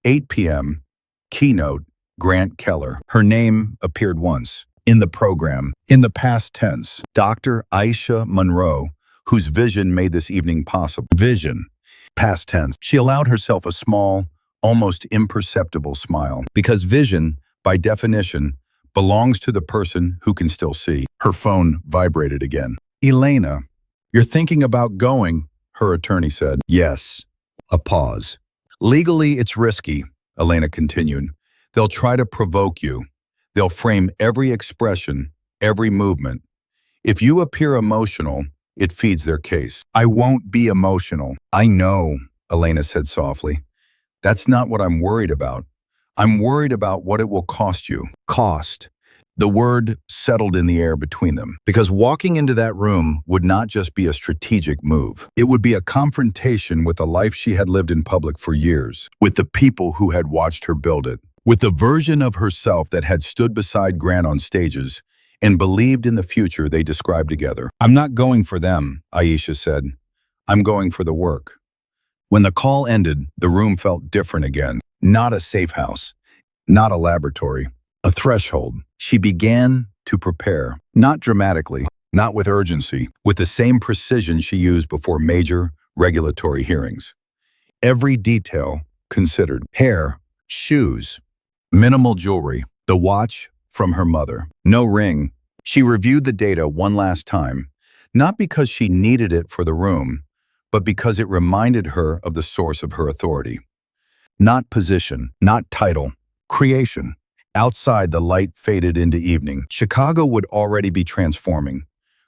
8 p.m. Keynote, Grant Keller. Her name appeared once in the program, in the past tense. Dr. Aisha Monroe, whose vision made this evening possible. Vision, past tense. She allowed herself a small, almost imperceptible smile, because vision, by definition, belongs to the person who can still see. Her phone vibrated again. Elena, you're thinking about going, her attorney said. Yes. A pause. Legally, it's risky, Elena continued. They'll try to provoke you. They'll frame every expression, every movement. If you appear emotional, it feeds their case. I won't be emotional. I know, Elena said softly. That's not what I'm worried about. I'm worried about what it will cost you. Cost. The word settled in the air between them, because walking into that room would not just be a strategic move. It would be a confrontation with the life she had lived in public for years, with the people who had watched her build it, with the version of herself that had stood beside Grant on stages and believed in the future they described together. I'm not going for them, Aisha said. I'm going for the work. When the call ended, the room felt different again. Not a safe house, not a laboratory, a threshold. She began to prepare, not dramatically, not with urgency, with the same precision she used before major regulatory hearings. Every detail considered. Hair, shoes, minimal jewelry, the watch from her mother, no ring. She reviewed the data one last time, not because she needed it for the room, but because it reminded her of the source of her authority. Not position, not title, creation. Outside, the light faded into evening. Chicago would already be transforming.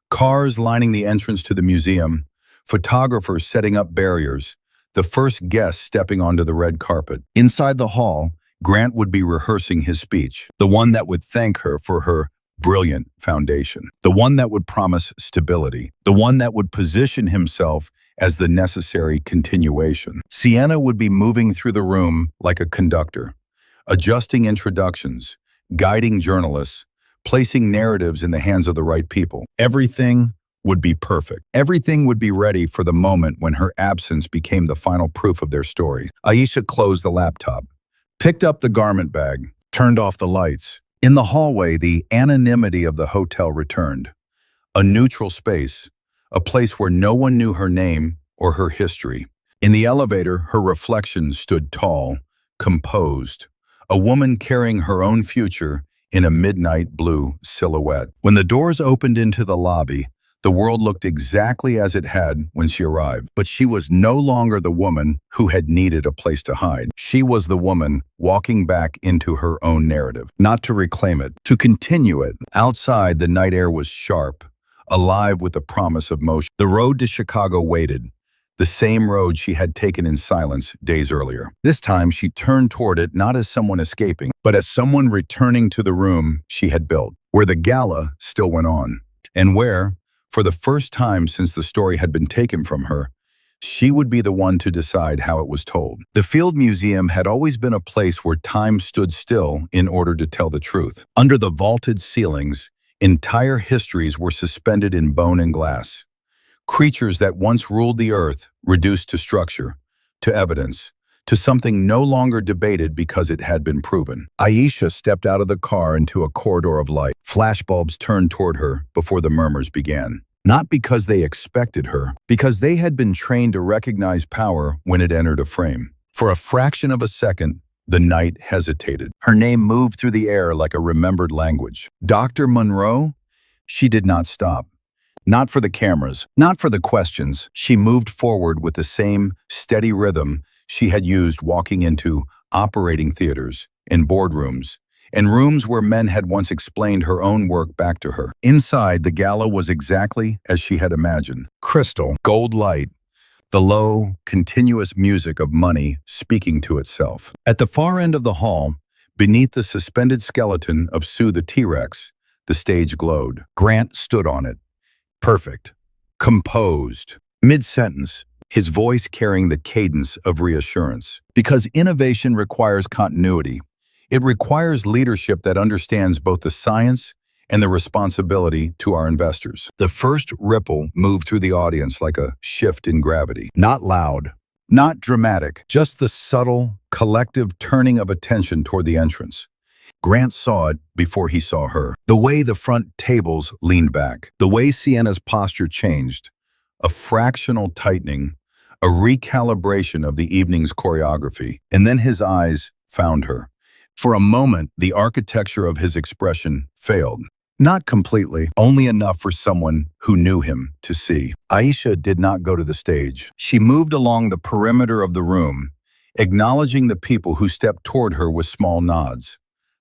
Cars lining the entrance to the museum, photographers setting up barriers, the first guests stepping onto the red carpet. Inside the hall, Grant would be rehearsing his speech, the one that would thank her for her brilliant foundation, the one that would promise stability, the one that would position himself as the necessary continuation. Sienna would be moving through the room like a conductor, adjusting introductions, guiding journalists, placing narratives in the hands of the right people. Everything would be perfect. Everything would be ready for the moment when her absence became the final proof of their story. Aisha closed the laptop, picked up the garment bag, turned off the lights. In the hallway, the anonymity of the hotel returned. A neutral space, a place where no one knew her name or her history. In the elevator, her reflection stood tall, composed, a woman carrying her own future in a midnight blue silhouette. When the doors opened into the lobby, the world looked exactly as it had when she arrived. But she was no longer the woman who had needed a place to hide. She was the woman walking back into her own narrative, not to reclaim it, to continue it. Outside, the night air was sharp, alive with the promise of motion. The road to Chicago waited, the same road she had taken in silence days earlier. This time, she turned toward it not as someone escaping, but as someone returning to the room she had built, where the gala still went on, and where, for the first time since the story had been taken from her, she would be the one to decide how it was told. The Field Museum had always been a place where time stood still in order to tell the truth. Under the vaulted ceilings, entire histories were suspended in bone and glass. Creatures that once ruled the earth reduced to structure, to evidence, to something no longer debated because it had been proven. Aisha stepped out of the car into a corridor of light. Flashbulbs turned toward her before the murmurs began. Not because they expected her, because they had been trained to recognize power when it entered a frame. For a fraction of a second, the night hesitated. Her name moved through the air like a remembered language. Dr. Monroe? She did not stop. Not for the cameras, not for the questions. She moved forward with the same steady rhythm she had used walking into operating theaters, in boardrooms, and rooms where men had once explained her own work back to her. Inside, the gala was exactly as she had imagined. Crystal, gold light, the low, continuous music of money speaking to itself. At the far end of the hall, beneath the suspended skeleton of Sue the T-Rex, the stage glowed. Grant stood on it. Perfect. Composed. Mid-sentence, his voice carrying the cadence of reassurance. Because innovation requires continuity. It requires leadership that understands both the science and the responsibility to our investors. The first ripple moved through the audience like a shift in gravity. Not loud, not dramatic, just the subtle, collective turning of attention toward the entrance. Grant saw it before he saw her. The way the front tables leaned back, the way Sienna's posture changed, a fractional tightening, a recalibration of the evening's choreography, and then his eyes found her. For a moment, the architecture of his expression failed. Not completely, only enough for someone who knew him to see. Aisha did not go to the stage. She moved along the perimeter of the room, acknowledging the people who stepped toward her with small nods.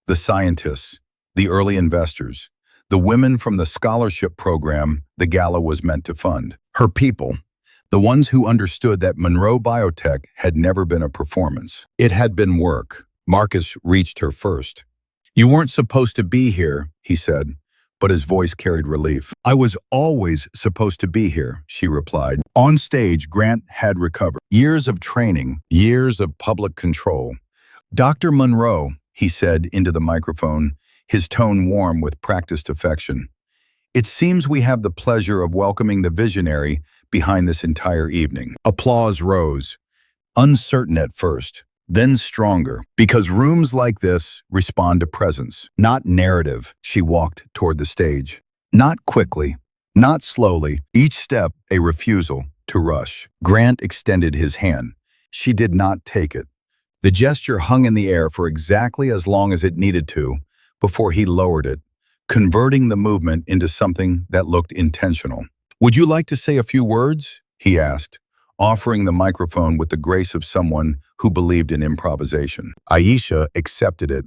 The scientists, the early investors, the women from the scholarship program the gala was meant to fund. Her people, the ones who understood that Monroe Biotech had never been a performance. It had been work. Marcus reached her first. "You weren't supposed to be here," he said, but his voice carried relief. "I was always supposed to be here," she replied. On stage, Grant had recovered. Years of training, years of public control. "Dr. Monroe," he said into the microphone, his tone warm with practiced affection. "It seems we have the pleasure of welcoming the visionary behind this entire evening." Applause rose, uncertain at first, then stronger, because rooms like this respond to presence, not narrative. She walked toward the stage. Not quickly, not slowly, each step a refusal to rush. Grant extended his hand. She did not take it. The gesture hung in the air for exactly as long as it needed to before he lowered it, converting the movement into something that looked intentional. "Would you like to say a few words?" he asked, offering the microphone with the grace of someone who believed in improvisation. Aisha accepted it.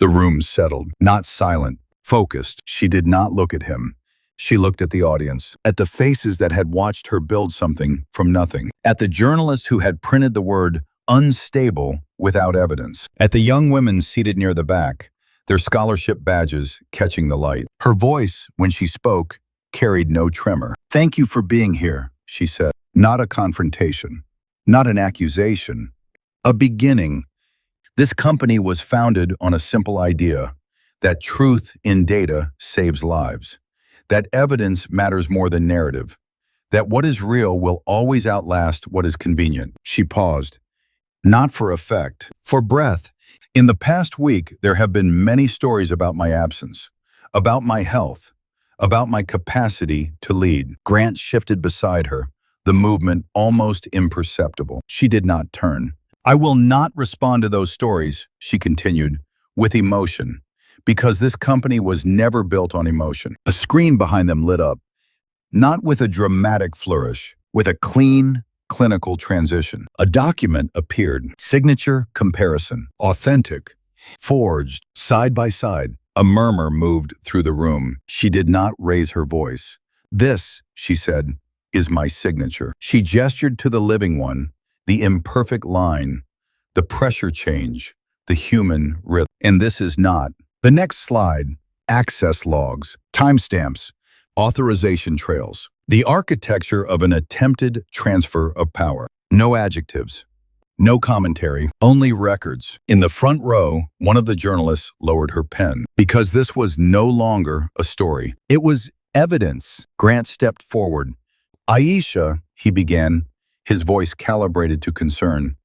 The room settled, not silent, focused. She did not look at him. She looked at the audience, at the faces that had watched her build something from nothing, at the journalists who had printed the word unstable without evidence, at the young women seated near the back, their scholarship badges catching the light. Her voice, when she spoke, carried no tremor. "Thank you for being here," she said. Not a confrontation, not an accusation, a beginning. This company was founded on a simple idea, that truth in data saves lives, that evidence matters more than narrative, that what is real will always outlast what is convenient. She paused. Not for effect, for breath. "In the past week, there have been many stories about my absence, about my health, about my capacity to lead." Grant shifted beside her, the movement almost imperceptible. She did not turn. "I will not respond to those stories," she continued, with emotion, because this company was never built on emotion. A screen behind them lit up, not with a dramatic flourish, with a clean, clinical transition. A document appeared. Signature comparison. Authentic. Forged. Side by side. A murmur moved through the room. She did not raise her voice. "This," she said, "is my signature." She gestured to the living one, the imperfect line, the pressure change, the human rhythm. "And this is not." The next slide. Access logs. Timestamps. Authorization trails. The architecture of an attempted transfer of power. No adjectives. No commentary, only records. In the front row, one of the journalists lowered her pen, because this was no longer a story. It was evidence. Grant stepped forward. "Aisha," he began, his voice calibrated to concern.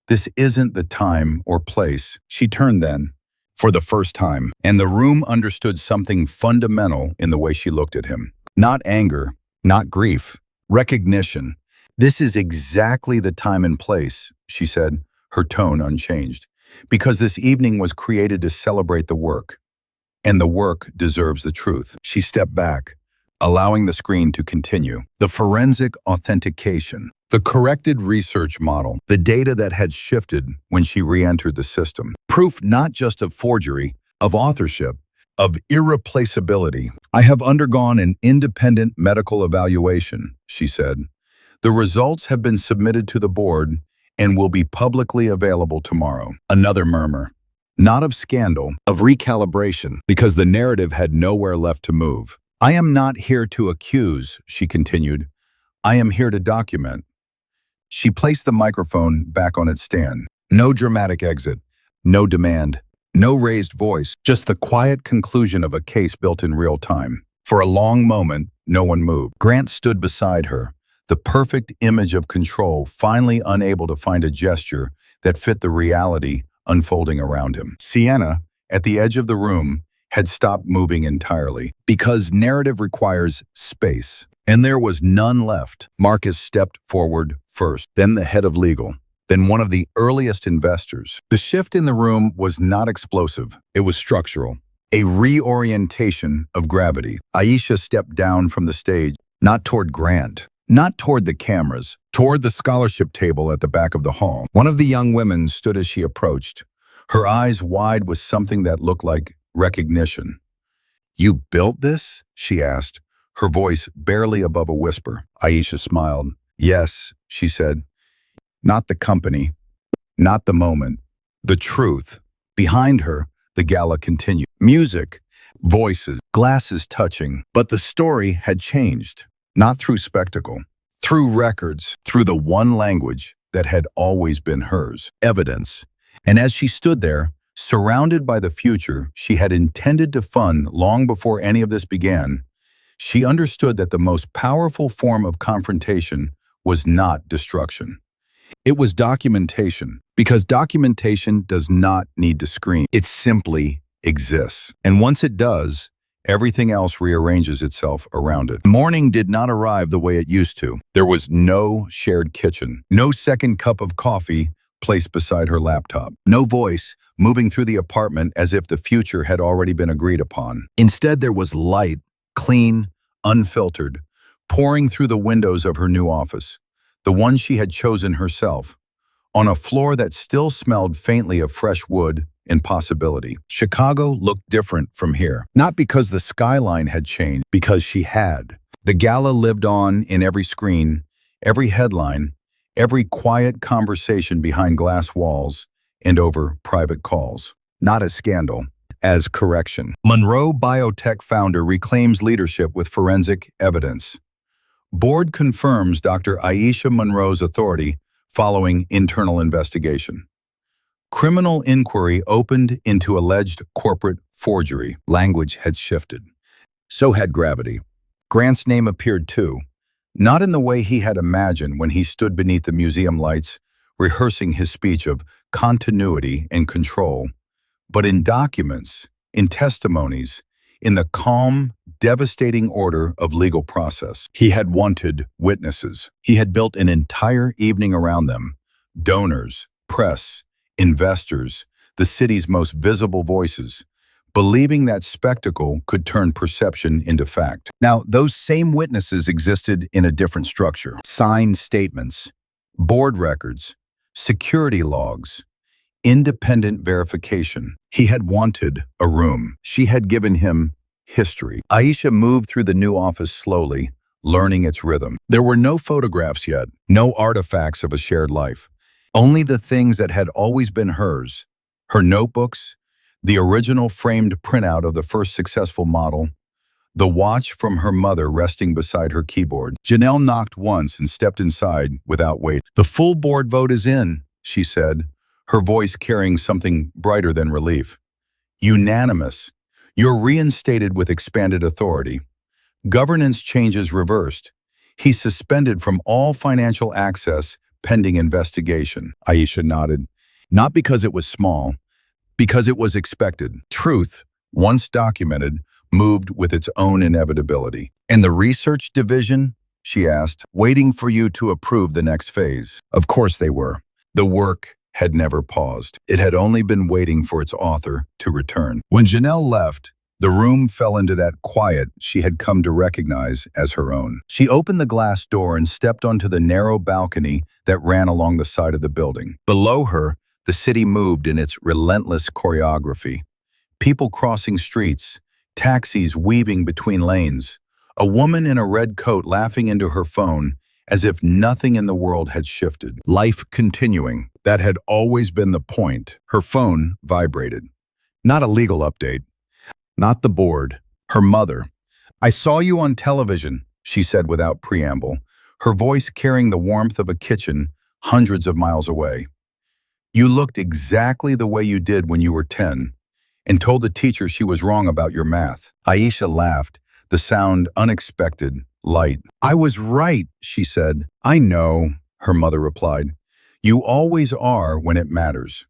"This isn't the time or place." She turned then, for the first time, and the room understood something fundamental in the way she looked at him. Not anger, not grief, recognition. "This is exactly the time and place," she said, her tone unchanged, "because this evening was created to celebrate the work, and the work deserves the truth." She stepped back, allowing the screen to continue. The forensic authentication, the corrected research model, the data that had shifted when she re-entered the system. Proof not just of forgery, of authorship, of irreplaceability. "I have undergone an independent medical evaluation," she said. "The results have been submitted to the board and will be publicly available tomorrow." Another murmur. Not of scandal, of recalibration, because the narrative had nowhere left to move. "I am not here to accuse," she continued. "I am here to document." She placed the microphone back on its stand. No dramatic exit, no demand, No raised voice, just the quiet conclusion of a case built in real time. For a long moment, no one moved. Grant stood beside her, the perfect image of control, finally unable to find a gesture that fit the reality unfolding around him. Sienna, at the edge of the room, had stopped moving entirely, because narrative requires space, and there was none left. Marcus stepped forward first, then the head of legal, then one of the earliest investors. The shift in the room was not explosive, it was structural. A reorientation of gravity. Aisha stepped down from the stage, not toward Grant, not toward the cameras, toward the scholarship table at the back of the hall. One of the young women stood as she approached, her eyes wide with something that looked like recognition. "You built this?" she asked, her voice barely above a whisper. Aisha smiled. "Yes," she said. "Not the company, not the moment, the truth." Behind her, the gala continued. Music, voices, glasses touching. But the story had changed. Not through spectacle, through records, through the one language that had always been hers, evidence. And as she stood there, surrounded by the future she had intended to fund long before any of this began, she understood that the most powerful form of confrontation was not destruction. It was documentation, because documentation does not need to scream. It simply exists. And once it does, everything else rearranges itself around it. Morning did not arrive the way it used to. There was no shared kitchen, no second cup of coffee placed beside her laptop, no voice moving through the apartment as if the future had already been agreed upon. Instead, there was light, clean, unfiltered, pouring through the windows of her new office, the one she had chosen herself, on a floor that still smelled faintly of fresh wood and possibility. Chicago looked different from here, not because the skyline had changed, because she had. The gala lived on in every screen, every headline, every quiet conversation behind glass walls and over private calls. Not as scandal, as correction. Monroe Biotech founder reclaims leadership with forensic evidence. Board confirms Dr. Aisha Monroe's authority following internal investigation. Criminal inquiry opened into alleged corporate forgery. Language had shifted. So had gravity. Grant's name appeared too, not in the way he had imagined when he stood beneath the museum lights, rehearsing his speech of continuity and control, but in documents, in testimonies, in the calm, devastating order of legal process. He had wanted witnesses. He had built an entire evening around them. Donors, press, investors, the city's most visible voices, believing that spectacle could turn perception into fact. Now, those same witnesses existed in a different structure. Signed statements, board records, security logs, independent verification. He had wanted a room. She had given him history. Aisha moved through the new office slowly, learning its rhythm. There were no photographs yet, no artifacts of a shared life. Only the things that had always been hers, her notebooks, the original framed printout of the first successful model, the watch from her mother resting beside her keyboard. Janelle knocked once and stepped inside without waiting. "The full board vote is in," she said, her voice carrying something brighter than relief. "Unanimous. You're reinstated with expanded authority. Governance changes reversed. He's suspended from all financial access pending investigation." Aisha nodded. Not because it was small, because it was expected. Truth, once documented, moved with its own inevitability. "And the research division?" she asked, "waiting for you to approve the next phase." Of course they were. The work had never paused. It had only been waiting for its author to return. When Janelle left, the room fell into that quiet she had come to recognize as her own. She opened the glass door and stepped onto the narrow balcony that ran along the side of the building. Below her, the city moved in its relentless choreography. People crossing streets, taxis weaving between lanes, a woman in a red coat laughing into her phone as if nothing in the world had shifted. Life continuing. That had always been the point. Her phone vibrated. Not a legal update. Not the board. Her mother. "I saw you on television," she said without preamble, her voice carrying the warmth of a kitchen hundreds of miles away. "You looked exactly the way you did when you were 10, and told the teacher she was wrong about your math. Aisha laughed, the sound unexpected, light. I was right, she said. I know, her mother replied. You always are when it matters.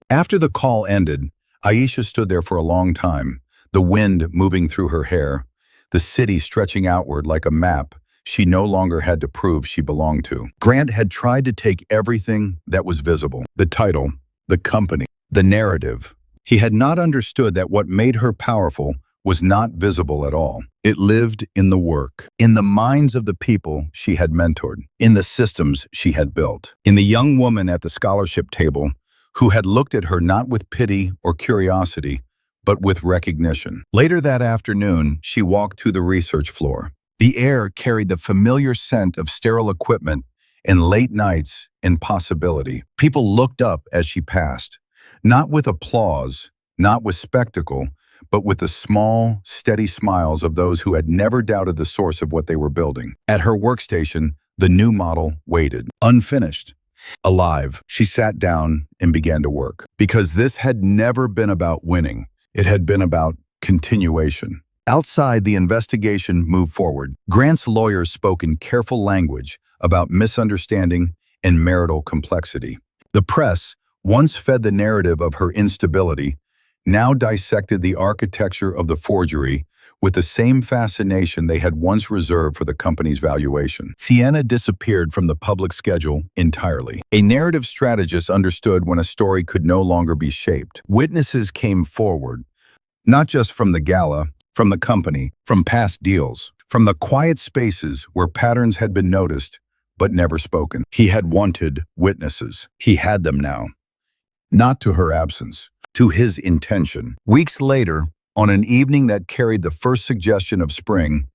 After the call ended, Aisha stood there for a long time, the wind moving through her hair, the city stretching outward like a map she no longer had to prove she belonged to. Grant had tried to take everything that was visible, the title, the company, the narrative. He had not understood that what made her powerful was not visible at all. It lived in the work, in the minds of the people she had mentored, in the systems she had built, in the young woman at the scholarship table who had looked at her not with pity or curiosity, but with recognition. Later that afternoon, she walked to the research floor. The air carried the familiar scent of sterile equipment and late nights and possibility. People looked up as she passed, not with applause, not with spectacle, but with the small, steady smiles of those who had never doubted the source of what they were building. At her workstation, the new model waited, unfinished, alive. She sat down and began to work. Because this had never been about winning. It had been about continuation. Outside, the investigation moved forward. Grant's lawyers spoke in careful language about misunderstanding and marital complexity. The press, once fed the narrative of her instability, now dissected the architecture of the forgery with the same fascination they had once reserved for the company's valuation. Sienna disappeared from the public schedule entirely. A narrative strategist understood when a story could no longer be shaped. Witnesses came forward, not just from the gala, from the company, from past deals, from the quiet spaces where patterns had been noticed but never spoken. He had wanted witnesses. He had them now. Not to her absence, to his intention. Weeks later, on an evening that carried the first suggestion of spring,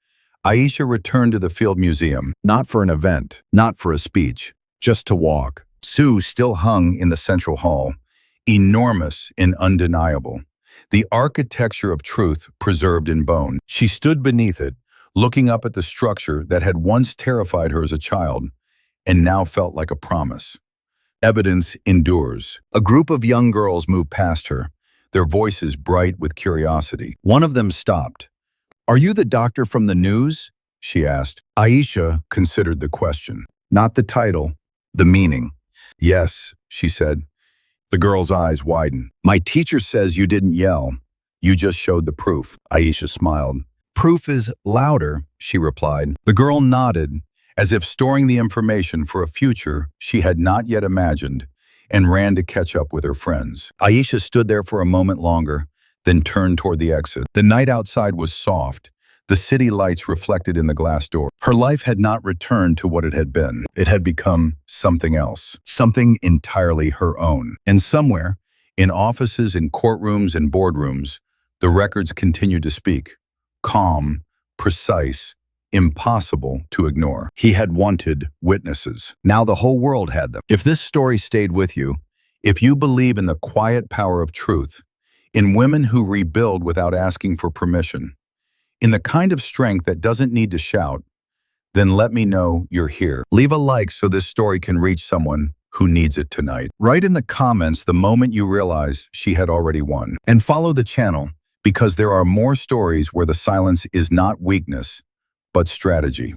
Aisha returned to the Field Museum, not for an event, not for a speech, just to walk. Sue still hung in the central hall, enormous and undeniable, the architecture of truth preserved in bone. She stood beneath it, looking up at the structure that had once terrified her as a child and now felt like a promise. Evidence endures. A group of young girls moved past her, their voices bright with curiosity. One of them stopped. Are you the doctor from the news? She asked. Aisha considered the question. Not the title, the meaning. Yes, she said. The girl's eyes widened. My teacher says you didn't yell. You just showed the proof. Aisha smiled. Proof is louder, she replied. The girl nodded, as if storing the information for a future she had not yet imagined, and ran to catch up with her friends. Aisha stood there for a moment longer, then turned toward the exit. The night outside was soft, the city lights reflected in the glass door. Her life had not returned to what it had been. It had become something else, something entirely her own. And somewhere, in offices, in courtrooms, and boardrooms, the records continued to speak. Calm, precise, impossible to ignore. He had wanted witnesses. Now the whole world had them. If this story stayed with you, if you believe in the quiet power of truth, in women who rebuild without asking for permission, in the kind of strength that doesn't need to shout, then let me know you're here. Leave a like so this story can reach someone who needs it tonight. Write in the comments the moment you realize she had already won. And follow the channel, because there are more stories where the silence is not weakness, but strategy.